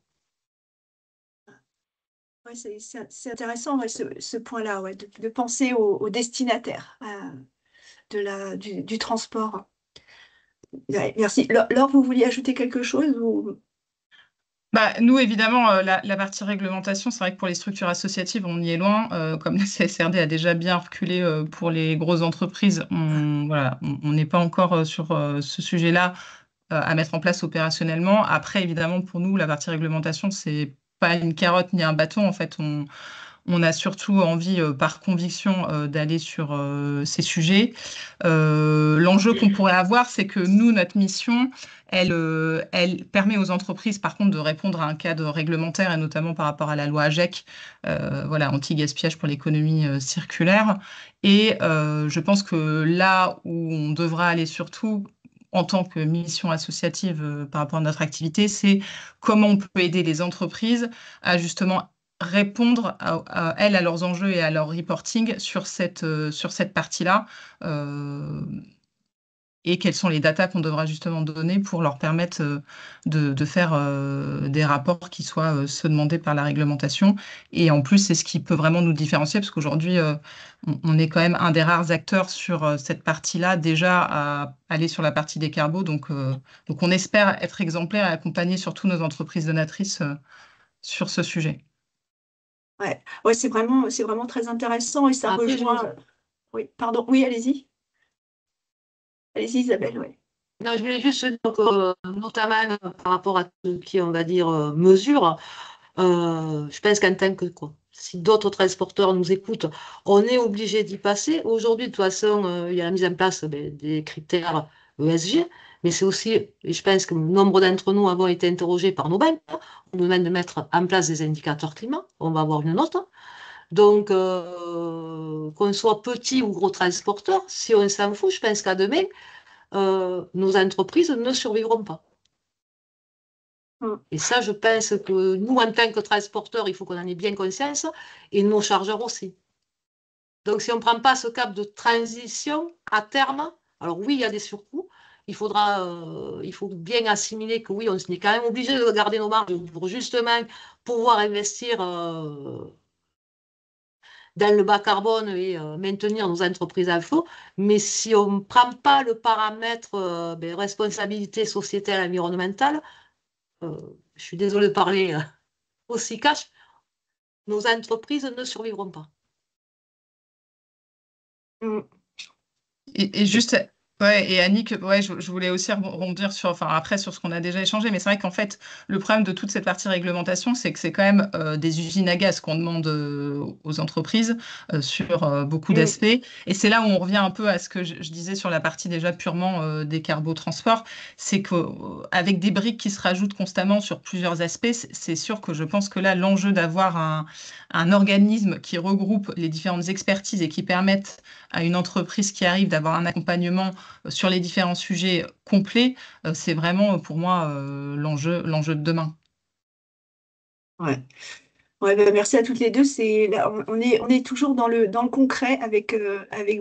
Ouais, c'est intéressant ouais, ce point-là, ouais, de penser au destinataire du transport. Ouais, merci. Laure, vous vouliez ajouter quelque chose ou... Nous, évidemment, la partie réglementation, c'est vrai que pour les structures associatives, on y est loin. Comme la CSRD a déjà bien reculé pour les grosses entreprises, on n'est pas encore sur ce sujet-là à mettre en place opérationnellement. Après, évidemment, pour nous, la partie réglementation, c'est pas une carotte ni un bâton. En fait, on a surtout envie, par conviction, d'aller sur ces sujets. L'enjeu qu'on pourrait avoir, c'est que nous, notre mission, elle permet aux entreprises, par contre, de répondre à un cadre réglementaire, et notamment par rapport à la loi AGEC, anti-gaspillage pour l'économie circulaire. Et je pense que là où on devra aller surtout, en tant que mission associative par rapport à notre activité, c'est comment on peut aider les entreprises à justement répondre elles, à leurs enjeux et à leur reporting sur cette partie-là, et quelles sont les datas qu'on devra justement donner pour leur permettre de faire des rapports qui soient ceux demandés par la réglementation. Et en plus, c'est ce qui peut vraiment nous différencier, parce qu'aujourd'hui, on est quand même un des rares acteurs sur cette partie-là, déjà à aller sur la partie des carbos. Donc on espère être exemplaire et accompagner surtout nos entreprises donatrices sur ce sujet. Ouais, c'est vraiment très intéressant et ça Après, rejoint. Oui, pardon. Oui, allez-y. Allez-y, Isabelle, ouais. Non, je voulais juste dire que, notamment par rapport à tout ce qui est, on va dire, mesure, je pense qu'en tant que quoi, si d'autres transporteurs nous écoutent, on est obligé d'y passer. Aujourd'hui, de toute façon, il y a la mise en place des critères ESG, mais c'est aussi, et je pense que nombre d'entre nous avons été interrogés par nos banques, hein. On nous demande de mettre en place des indicateurs climat, on va avoir une note, hein. Donc, qu'on soit petit ou gros transporteur, si on s'en fout, je pense qu'à demain, nos entreprises ne survivront pas. Mm. Et ça, je pense que nous, en tant que transporteurs, il faut qu'on en ait bien conscience, et nos chargeurs aussi. Donc, si on ne prend pas ce cap de transition à terme, alors oui, il y a des surcoûts. Il faut bien assimiler que oui, on est quand même obligé de garder nos marges pour justement pouvoir investir dans le bas carbone et maintenir nos entreprises à flot. Mais si on ne prend pas le paramètre responsabilité sociétale environnementale, euh, je suis désolée de parler aussi cash, nos entreprises ne survivront pas. Mm. Et juste, ouais, et Annick, ouais, je voulais aussi rebondir sur, enfin, après sur ce qu'on a déjà échangé, mais c'est vrai qu'en fait, le problème de toute cette partie réglementation, c'est que c'est quand même des usines à gaz qu'on demande aux entreprises sur beaucoup Mm. d'aspects. Et c'est là où on revient un peu à ce que je disais sur la partie déjà purement des carbotransports, c'est qu'avec des briques qui se rajoutent constamment sur plusieurs aspects, c'est sûr que je pense que là, l'enjeu d'avoir un organisme qui regroupe les différentes expertises et qui permette à une entreprise qui arrive d'avoir un accompagnement sur les différents sujets complets, c'est vraiment pour moi l'enjeu de demain. Ouais. Ouais, bah, merci à toutes les deux. Là, on est toujours dans le concret avec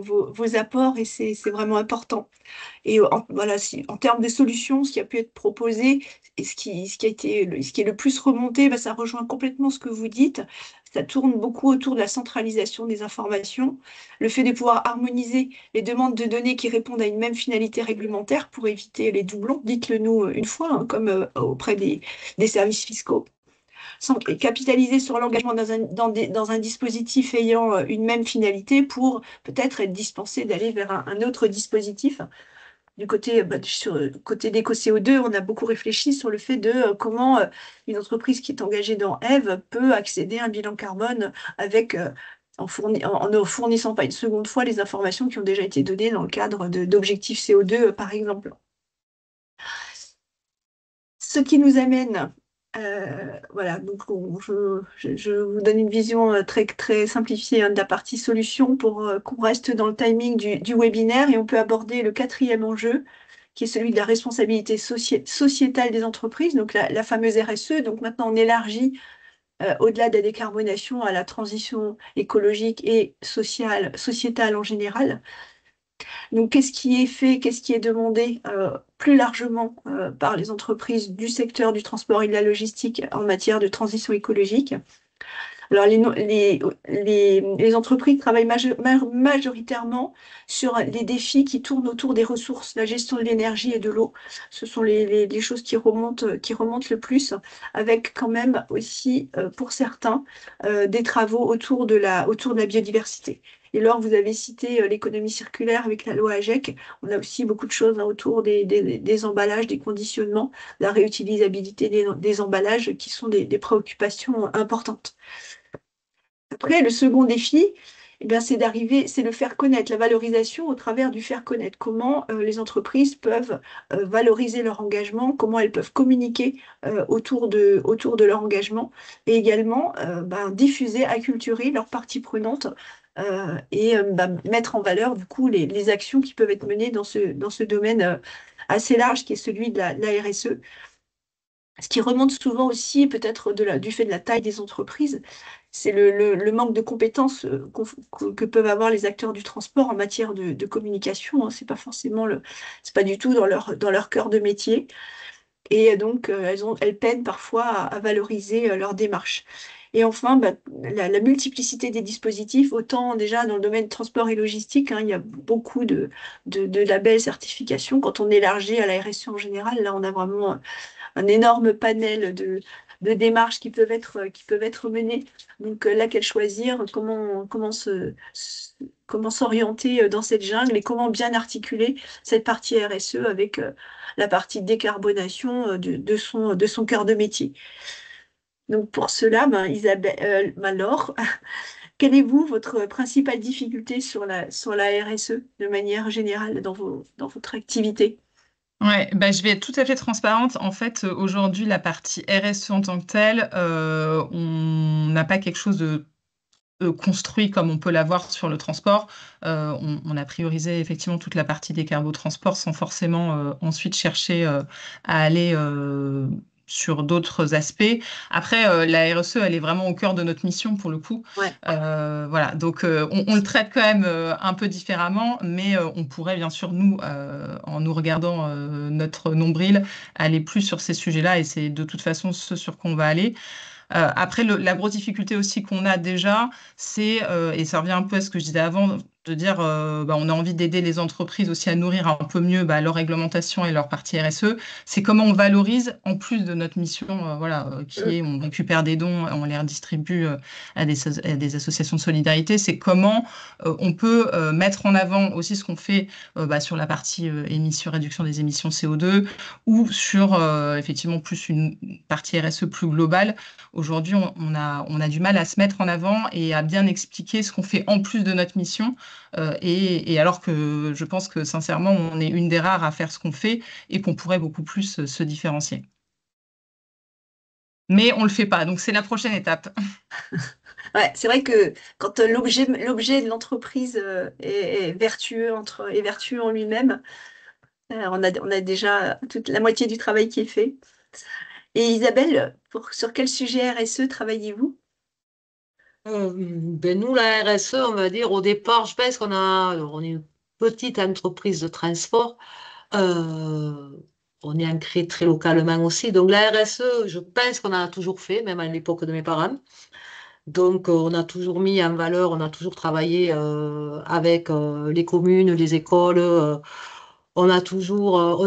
vos apports et c'est vraiment important. Et voilà, en termes de solutions, ce qui a pu être proposé et ce qui a été, ce qui est le plus remonté, bah, ça rejoint complètement ce que vous dites. Ça tourne beaucoup autour de la centralisation des informations, le fait de pouvoir harmoniser les demandes de données qui répondent à une même finalité réglementaire pour éviter les doublons. Dites-le nous une fois, hein, comme auprès des services fiscaux sans capitaliser sur l'engagement dans un dispositif ayant une même finalité pour peut-être être dispensé d'aller vers un autre dispositif. Du côté, sur le côté d'éco-CO2, on a beaucoup réfléchi sur le fait de comment une entreprise qui est engagée dans EVE peut accéder à un bilan carbone avec, en ne fournissant pas une seconde fois les informations qui ont déjà été données dans le cadre d'objectifs CO2, par exemple. Ce qui nous amène, voilà, donc je vous donne une vision très, très simplifiée hein, de la partie solution pour qu'on reste dans le timing du webinaire et on peut aborder le quatrième enjeu, qui est celui de la responsabilité sociétale des entreprises, donc la fameuse RSE. Donc maintenant, on élargit au-delà de la décarbonation à la transition écologique et sociétale en général. Donc, qu'est-ce qui est fait, qu'est-ce qui est demandé plus largement par les entreprises du secteur du transport et de la logistique en matière de transition écologique? Alors, les entreprises travaillent majoritairement sur les défis qui tournent autour des ressources, la gestion de l'énergie et de l'eau. Ce sont les choses qui remontent le plus, avec quand même aussi, pour certains, des travaux autour de la biodiversité. Et lors, vous avez cité l'économie circulaire avec la loi AGEC. On a aussi beaucoup de choses hein, autour des emballages, des conditionnements, la réutilisabilité des emballages qui sont des préoccupations importantes. Après, le second défi, eh bien, c'est de faire connaître la valorisation au travers du faire connaître. Comment les entreprises peuvent valoriser leur engagement, comment elles peuvent communiquer autour de leur engagement et également diffuser, acculturer leurs parties prenantes mettre en valeur du coup les actions qui peuvent être menées dans ce domaine assez large qui est celui de la RSE. Ce qui remonte souvent aussi, peut-être du fait de la taille des entreprises, c'est le manque de compétences que peuvent avoir les acteurs du transport en matière de communication. Hein. C'est pas du tout dans leur cœur de métier. Et donc, elles peinent parfois à valoriser leur démarche. Et enfin, la multiplicité des dispositifs, autant déjà dans le domaine de transport et logistique, hein, il y a beaucoup de labels, certifications. Quand on élargit à la RSE en général, là, on a vraiment un énorme panel de démarches qui peuvent être menées. Donc, laquelle choisir, comment s'orienter dans cette jungle et comment bien articuler cette partie RSE avec la partie décarbonation de son cœur de métier. Donc, pour cela, Laure, quelle est votre principale difficulté sur la RSE de manière générale dans votre activité? Ouais, bah, je vais être tout à fait transparente. En fait, aujourd'hui, la partie RSE en tant que telle, on n'a pas quelque chose de construit comme on peut l'avoir sur le transport. On a priorisé effectivement toute la partie des carbotransports sans forcément ensuite chercher à aller sur d'autres aspects. Après, la RSE, elle est vraiment au cœur de notre mission pour le coup. Ouais. Voilà, donc on le traite quand même un peu différemment, mais on pourrait bien sûr, nous, en nous regardant notre nombril, aller plus sur ces sujets-là et c'est de toute façon ce sur quoi on va aller. Après, la grosse difficulté aussi qu'on a déjà, c'est, et ça revient un peu à ce que je disais avant, de dire bah, on a envie d'aider les entreprises aussi à nourrir un peu mieux bah, leur réglementation et leur partie RSE, c'est comment on valorise, en plus de notre mission, voilà, qui Mm. est on récupère des dons, on les redistribue à des associations de solidarité, c'est comment on peut mettre en avant aussi ce qu'on fait bah, sur la partie émission, réduction des émissions CO2 ou sur effectivement plus une partie RSE plus globale. Aujourd'hui, on a du mal à se mettre en avant et à bien expliquer ce qu'on fait en plus de notre mission. Et alors que je pense que sincèrement, on est une des rares à faire ce qu'on fait et qu'on pourrait beaucoup plus se différencier. Mais on ne le fait pas, donc c'est la prochaine étape. Ouais, c'est vrai que quand l'objet de l'entreprise est vertueux est vertueux en lui-même, on a déjà toute la moitié du travail qui est fait. Et Isabelle, sur quel sujet RSE travaillez-vous? Ben nous, la RSE, on va dire, au départ, je pense alors, on est une petite entreprise de transport. Euh, on est ancré très localement aussi. Donc, la RSE, je pense qu'on en a toujours fait, même à l'époque de mes parents. Donc, on a toujours mis en valeur, on a toujours travaillé avec les communes, les écoles. On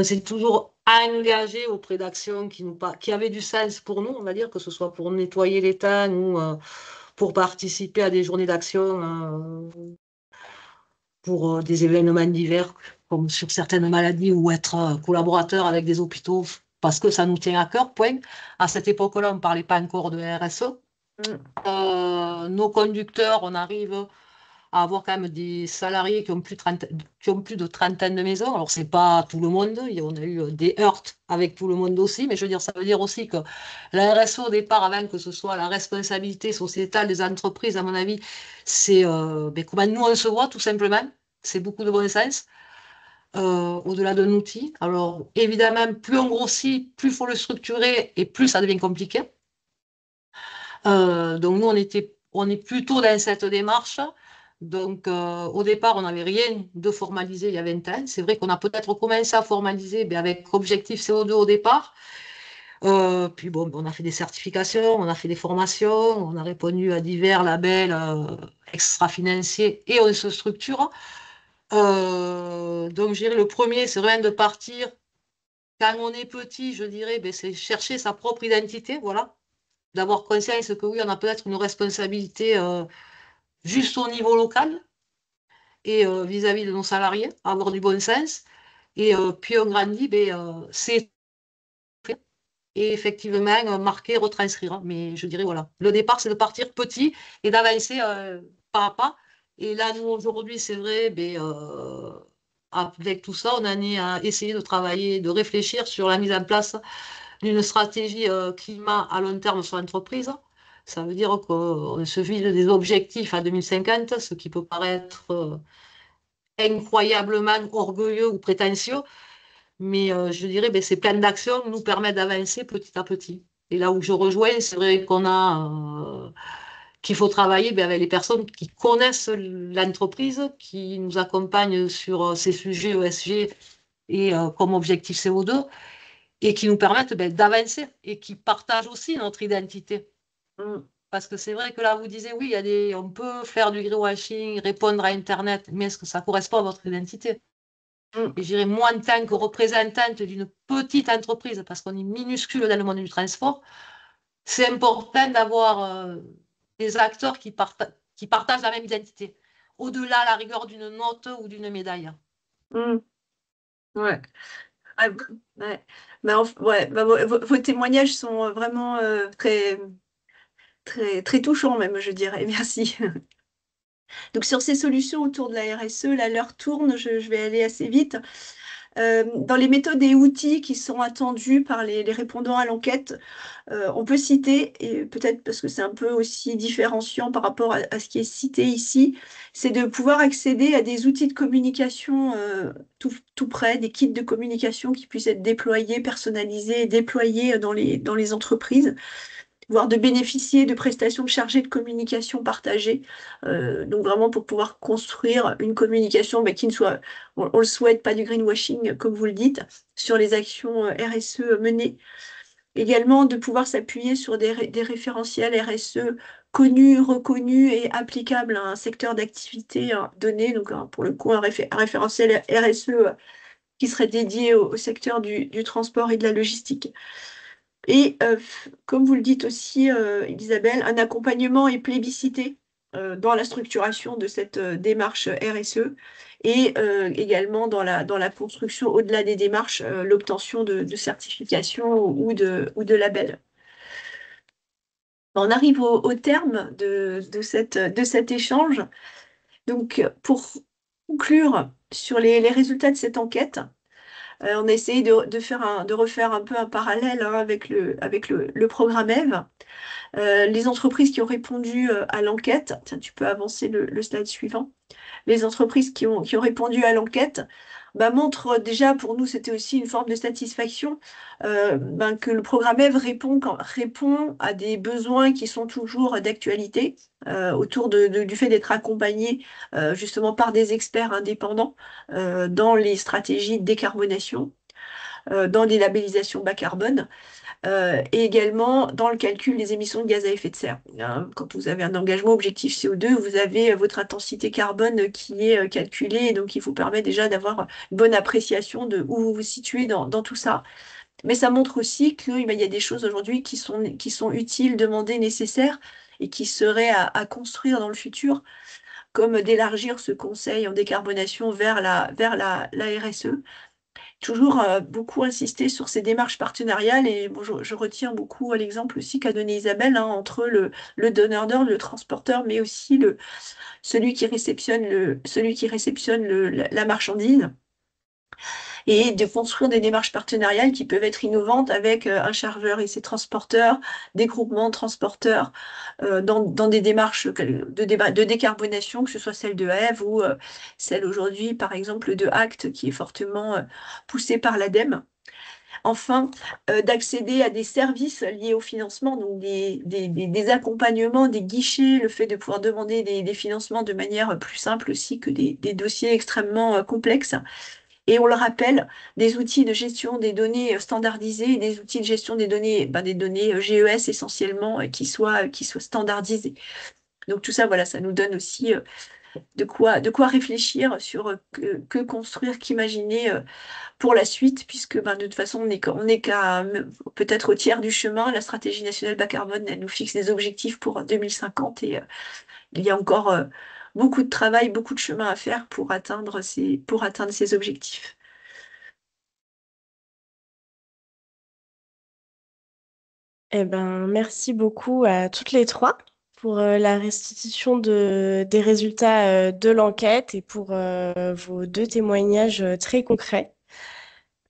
s'est toujours engagé auprès d'actions qui avaient du sens pour nous, on va dire, que ce soit pour nettoyer l'étang ou pour participer à des journées d'action pour des événements divers, comme sur certaines maladies, ou être collaborateur avec des hôpitaux, parce que ça nous tient à cœur, point. À cette époque-là, on ne parlait pas encore de RSE. Mm. Nos conducteurs, on arrive à avoir quand même des salariés qui ont plus de trentaine de maisons. Alors, c'est pas tout le monde, on a eu des heurts avec tout le monde aussi, mais je veux dire, ça veut dire aussi que la RSE au départ, avant que ce soit la responsabilité sociétale des entreprises, à mon avis, c'est ben, comment nous on se voit, tout simplement. C'est beaucoup de bon sens, au-delà d'un outil. Alors, évidemment, plus on grossit, plus il faut le structurer et plus ça devient compliqué. Donc nous, on est plutôt dans cette démarche. Donc au départ, on n'avait rien de formalisé il y a 20 ans. C'est vrai qu'on a peut-être commencé à formaliser mais avec objectif CO2 au départ. Puis bon, on a fait des certifications, on a fait des formations, on a répondu à divers labels extra-financiers et on se structure. Donc je dirais le premier, c'est vraiment de partir. Quand on est petit, je dirais, ben, c'est chercher sa propre identité, voilà, d'avoir conscience que oui, on a peut-être une responsabilité juste au niveau local et vis-à-vis de nos salariés, avoir du bon sens. Et puis on grandit, ben, c'est et effectivement marquer, retranscrire. Mais je dirais, voilà, le départ, c'est de partir petit et d'avancer pas à pas. Et là, nous, aujourd'hui, c'est vrai, ben, avec tout ça, on en est à essayer de travailler, de réfléchir sur la mise en place d'une stratégie climat à long terme sur l'entreprise. Ça veut dire qu'on se fixe des objectifs à 2050, ce qui peut paraître incroyablement orgueilleux ou prétentieux, mais je dirais que ces plans d'action nous permettent d'avancer petit à petit. Et là où je rejoins, c'est vrai qu'il faut travailler ben, avec les personnes qui connaissent l'entreprise, qui nous accompagnent sur ces sujets ESG et comme objectif CO2 et qui nous permettent ben, d'avancer et qui partagent aussi notre identité. Mm. Parce que c'est vrai que là, vous disiez, oui, on peut faire du greenwashing, répondre à Internet, mais est-ce que ça correspond à votre identité? Mm. Et je dirais, moi, en tant que représentante d'une petite entreprise, parce qu'on est minuscule dans le monde du transport, c'est important d'avoir des acteurs qui partagent la même identité, au-delà, à la rigueur, d'une note ou d'une médaille. Mm. Ouais. Ah, ouais. Ouais, bah, vos témoignages sont vraiment très touchants même, je dirais. Merci. Donc sur ces solutions autour de la RSE, là, l'heure tourne, je vais aller assez vite. Dans les méthodes et outils qui sont attendus par les répondants à l'enquête, on peut citer, et peut-être parce que c'est un peu aussi différenciant par rapport à ce qui est cité ici, c'est de pouvoir accéder à des outils de communication tout près, des kits de communication qui puissent être déployés, personnalisés et déployés dans les entreprises, voire de bénéficier de prestations de chargés de communication partagées. Donc vraiment pour pouvoir construire une communication qui ne soit, on le souhaite, pas du greenwashing, comme vous le dites, sur les actions RSE menées. Également de pouvoir s'appuyer sur des référentiels RSE connus, reconnus et applicables à un secteur d'activité donné. Donc pour le coup, un référentiel RSE qui serait dédié au secteur du transport et de la logistique. Et comme vous le dites aussi, Isabelle, un accompagnement est plébiscité dans la structuration de cette démarche RSE et également dans la construction, au-delà des démarches, l'obtention de certifications ou de labels. On arrive au terme de cet échange. Donc, pour conclure sur les résultats de cette enquête, on a essayé de refaire un peu un parallèle avec le programme EVE. Les entreprises qui ont répondu à l'enquête, tiens, tu peux avancer le slide suivant. Les entreprises qui ont répondu à l'enquête montrent déjà, pour nous, c'était aussi une forme de satisfaction, que le programme EVE répond à des besoins qui sont toujours d'actualité, autour du fait d'être accompagné justement par des experts indépendants dans les stratégies de décarbonation, dans les labellisations bas carbone. Et également dans le calcul des émissions de gaz à effet de serre. Hein, quand vous avez un engagement objectif CO2, vous avez votre intensité carbone qui est calculée, et donc il vous permet déjà d'avoir une bonne appréciation de où vous vous situez dans tout ça. Mais ça montre aussi qu'il y a des choses aujourd'hui qui sont utiles, demandées, nécessaires, et qui seraient à construire dans le futur, comme d'élargir ce conseil en décarbonation vers la RSE. Toujours beaucoup insister sur ces démarches partenariales et bon, je retiens beaucoup l'exemple aussi qu'a donné Isabelle entre le donneur d'ordre, le transporteur, mais aussi celui qui réceptionne, la marchandise et de construire des démarches partenariales qui peuvent être innovantes avec un chargeur et ses transporteurs, des groupements de transporteurs dans des démarches de décarbonation, que ce soit celle de Ève ou celle aujourd'hui, par exemple, de Acte, qui est fortement poussée par l'ADEME. Enfin, d'accéder à des services liés au financement, donc des accompagnements, des guichets, le fait de pouvoir demander des financements de manière plus simple aussi que des dossiers extrêmement complexes. Et on le rappelle, des outils de gestion des données standardisés, des outils de gestion des données GES essentiellement, qui soient standardisés. Donc tout ça, voilà, ça nous donne aussi de quoi réfléchir sur que construire, qu'imaginer pour la suite, puisque de toute façon, on est qu'à peut-être au tiers du chemin. La stratégie nationale bas carbone, elle nous fixe des objectifs pour 2050 et il y a encore beaucoup de travail, beaucoup de chemin à faire pour atteindre ces objectifs. Eh ben, merci beaucoup à toutes les trois pour la restitution des résultats de l'enquête et pour vos deux témoignages très concrets.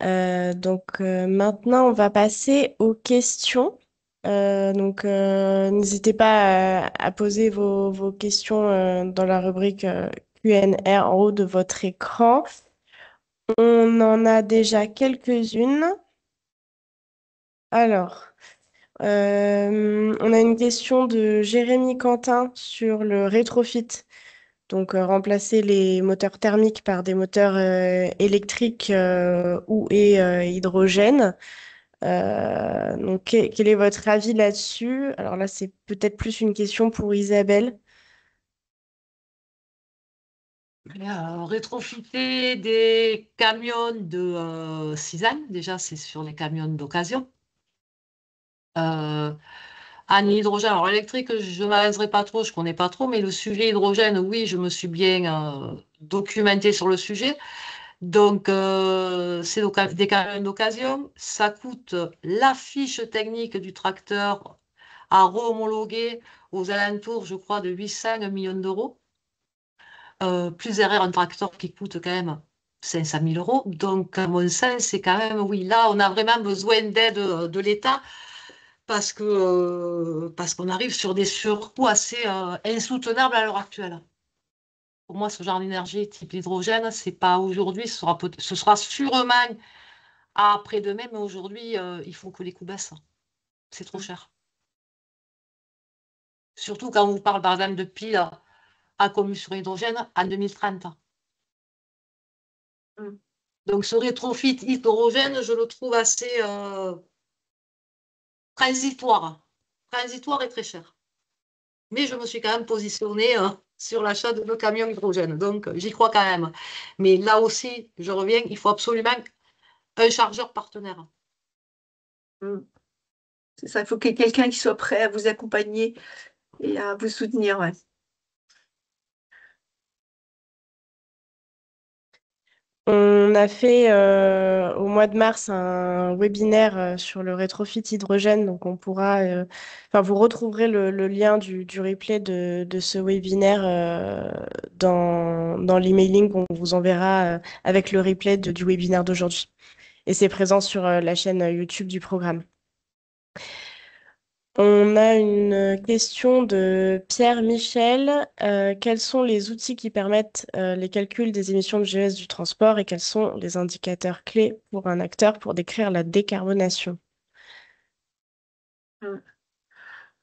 Maintenant, on va passer aux questions. N'hésitez pas à poser vos questions dans la rubrique Q&A en haut de votre écran. On en a déjà quelques-unes. Alors, on a une question de Jérémy Quentin sur le rétrofit. Donc, remplacer les moteurs thermiques par des moteurs électriques ou hydrogène. Quel est votre avis là-dessus? Alors là, c'est peut-être plus une question pour Isabelle. Rétrofiter des camions de cisane, déjà c'est sur les camions d'occasion. En hydrogène, alors électrique, je ne m'avancerai pas trop, je ne connais pas trop, mais le sujet hydrogène, oui, je me suis bien documentée sur le sujet. Donc, c'est des camions d'occasion. Ça coûte la fiche technique du tracteur à re-homologuer aux alentours, je crois, de 800 millions d'euros. Plus derrière un tracteur qui coûte quand même 500 000 euros. Donc, à mon sens, c'est quand même, oui, là, on a vraiment besoin d'aide de l'État parce qu'on arrive sur des surcoûts assez insoutenables à l'heure actuelle. Pour moi, ce genre d'énergie type hydrogène, c'est pas aujourd'hui, ce sera sûrement après-demain, mais aujourd'hui, il faut que les coûts baissent. C'est trop cher. Surtout quand on vous parle, par exemple, de piles à combustion hydrogène en 2030. Mm. Donc, ce rétrofit hydrogène, je le trouve assez transitoire. Transitoire et très cher. Mais je me suis quand même positionnée sur l'achat de 2 camions hydrogène. Donc, j'y crois quand même. Mais là aussi, je reviens, il faut absolument un chargeur partenaire. Mm. C'est ça, il faut qu'il y ait quelqu'un qui soit prêt à vous accompagner et à vous soutenir. Ouais. On a fait au mois de mars un webinaire sur le rétrofit hydrogène, donc on pourra, enfin vous retrouverez le lien du replay de ce webinaire dans l'emailing qu'on vous enverra avec le replay du webinaire d'aujourd'hui. Et c'est présent sur la chaîne YouTube du programme. On a une question de Pierre Michel. Quels sont les outils qui permettent les calculs des émissions de GES du transport et quels sont les indicateurs clés pour un acteur pour décrire la décarbonation? Mm.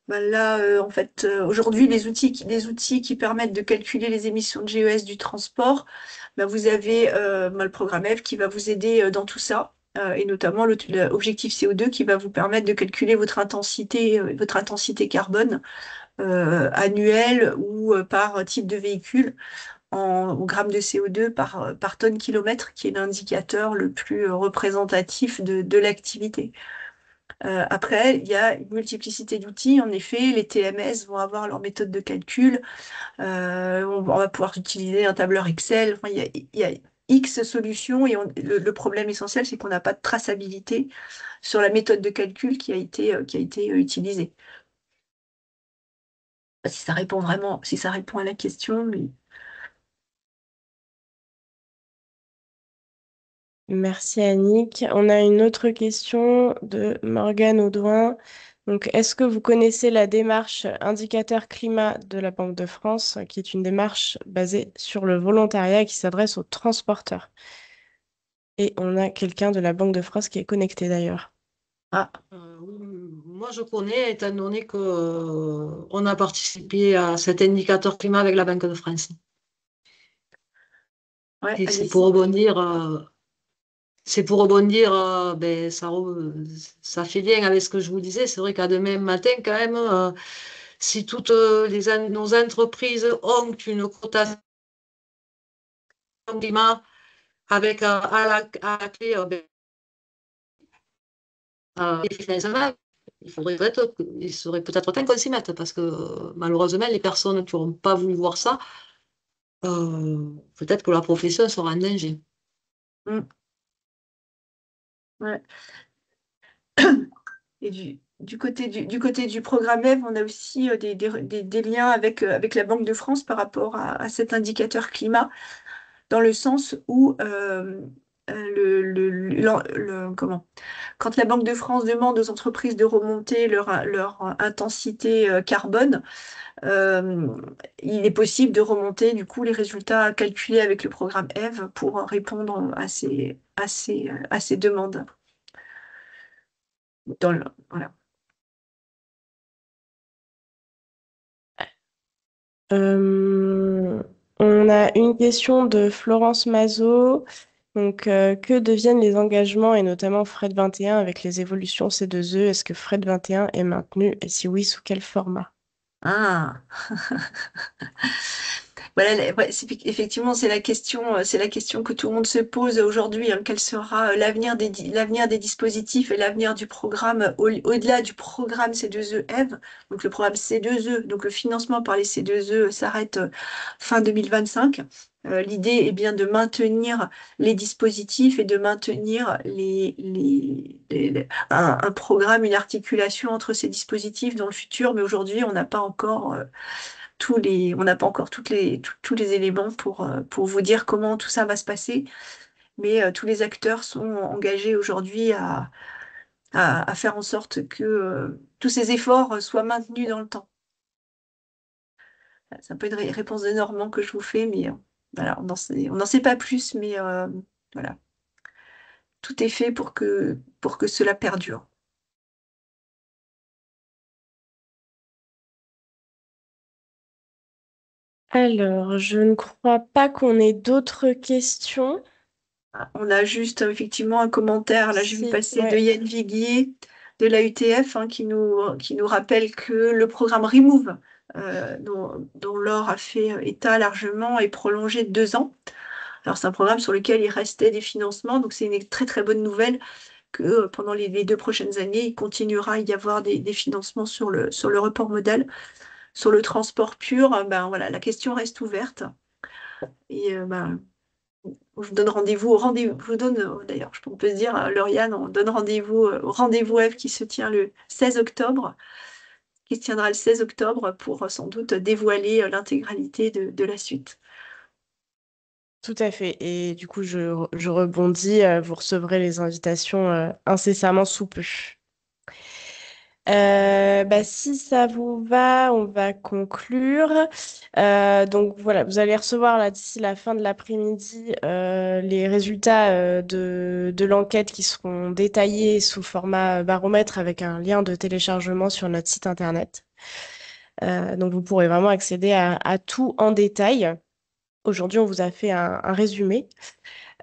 Ben là, en fait, aujourd'hui, les outils qui permettent de calculer les émissions de GES du transport, ben vous avez le programme EV qui va vous aider dans tout ça, et notamment l'objectif CO2 qui va vous permettre de calculer votre intensité carbone annuelle ou par type de véhicule en grammes de CO2 par tonne kilomètre, qui est l'indicateur le plus représentatif de l'activité. Après, il y a une multiplicité d'outils. En effet, les TMS vont avoir leur méthode de calcul. On va pouvoir utiliser un tableur Excel. Enfin, il y a X solutions et le problème essentiel, c'est qu'on n'a pas de traçabilité sur la méthode de calcul qui a été utilisée. Si ça répond vraiment, si ça répond à la question, mais... Merci Annick. On a une autre question de Morgane Audouin. Donc, est-ce que vous connaissez la démarche indicateur climat de la Banque de France, qui est une démarche basée sur le volontariat et qui s'adresse aux transporteurs? Et on a quelqu'un de la Banque de France qui est connecté d'ailleurs. Ah, Oui, moi, je connais, étant donné que, on a participé à cet indicateur climat avec la Banque de France. ouais, Et allez-y. c'est pour rebondir, ben, ça fait lien avec ce que je vous disais. C'est vrai qu'à demain matin, quand même, si toutes nos entreprises ont une cotation climat avec à la clé ben, des financements, il serait peut-être temps qu'on s'y mette parce que malheureusement, les personnes qui n'auront pas voulu voir ça, peut-être que la profession sera en danger. Mm, ouais. Et du côté du programme EV, on a aussi des liens avec la Banque de France par rapport à cet indicateur climat, dans le sens où comment, quand la Banque de France demande aux entreprises de remonter leur intensité carbone, euh, il est possible de remonter du coup les résultats calculés avec le programme EV pour répondre à ces demandes. Voilà. Euh, on a une question de Florence Mazot. Donc, que deviennent les engagements et notamment Fred 21 avec les évolutions C2E? Est-ce que Fred 21 est maintenu et si oui, sous quel format? Ah, voilà, effectivement, c'est la question que tout le monde se pose aujourd'hui, hein. Quel sera l'avenir des dispositifs et l'avenir du programme au-delà du programme C2E EV, donc le programme C2E, donc le financement par les C2E s'arrête fin 2025. L'idée est bien de maintenir les dispositifs et de maintenir un programme, une articulation entre ces dispositifs dans le futur, mais aujourd'hui, on n'a pas encore on n'a pas encore tous les éléments pour vous dire comment tout ça va se passer. mais tous les acteurs sont engagés aujourd'hui à faire en sorte que tous ces efforts soient maintenus dans le temps. C'est un peu une réponse de Normand que je vous fais, mais voilà, on n'en sait pas plus, mais voilà, tout est fait pour que cela perdure. Alors, je ne crois pas qu'on ait d'autres questions. On a juste effectivement un commentaire, là j'ai vu passer de Ouais. Yann Viguier de la UTF qui nous rappelle que le programme Remove, dont Laure a fait état largement, est prolongé de 2 ans. Alors c'est un programme sur lequel il restait des financements, donc c'est une très très bonne nouvelle que pendant les 2 prochaines années, il continuera à y avoir des financements sur le report modal. Sur le transport pur, ben voilà, la question reste ouverte. Et ben, je vous donne rendez-vous je vous donne d'ailleurs, on peut se dire, Lauriane, on donne rendez-vous au rendez-vous F qui se tient le 16 octobre, qui se tiendra le 16 octobre pour sans doute dévoiler l'intégralité de la suite. Tout à fait. Et du coup, je rebondis, vous recevrez les invitations incessamment sous peu. Bah, si ça vous va, on va conclure. Donc voilà, vous allez recevoir là d'ici la fin de l'après-midi les résultats de l'enquête qui seront détaillés sous format baromètre avec un lien de téléchargement sur notre site internet. Donc vous pourrez vraiment accéder à tout en détail. Aujourd'hui, on vous a fait un résumé.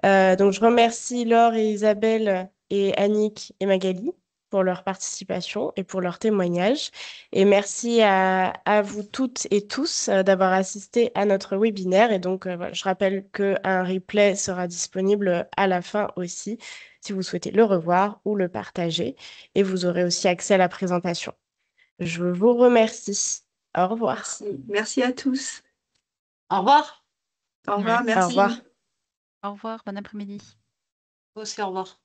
Donc, je remercie Laure et Isabelle et Annick et Magali pour leur participation et pour leur témoignage. Et merci à vous toutes et tous d'avoir assisté à notre webinaire. Et donc, voilà, je rappelle qu'un replay sera disponible à la fin aussi, si vous souhaitez le revoir ou le partager. Et vous aurez aussi accès à la présentation. Je vous remercie. Au revoir. Merci. Merci à tous. Au revoir. Au revoir, Ouais. merci. Au revoir. Au revoir, bon après-midi. Vous aussi, au revoir.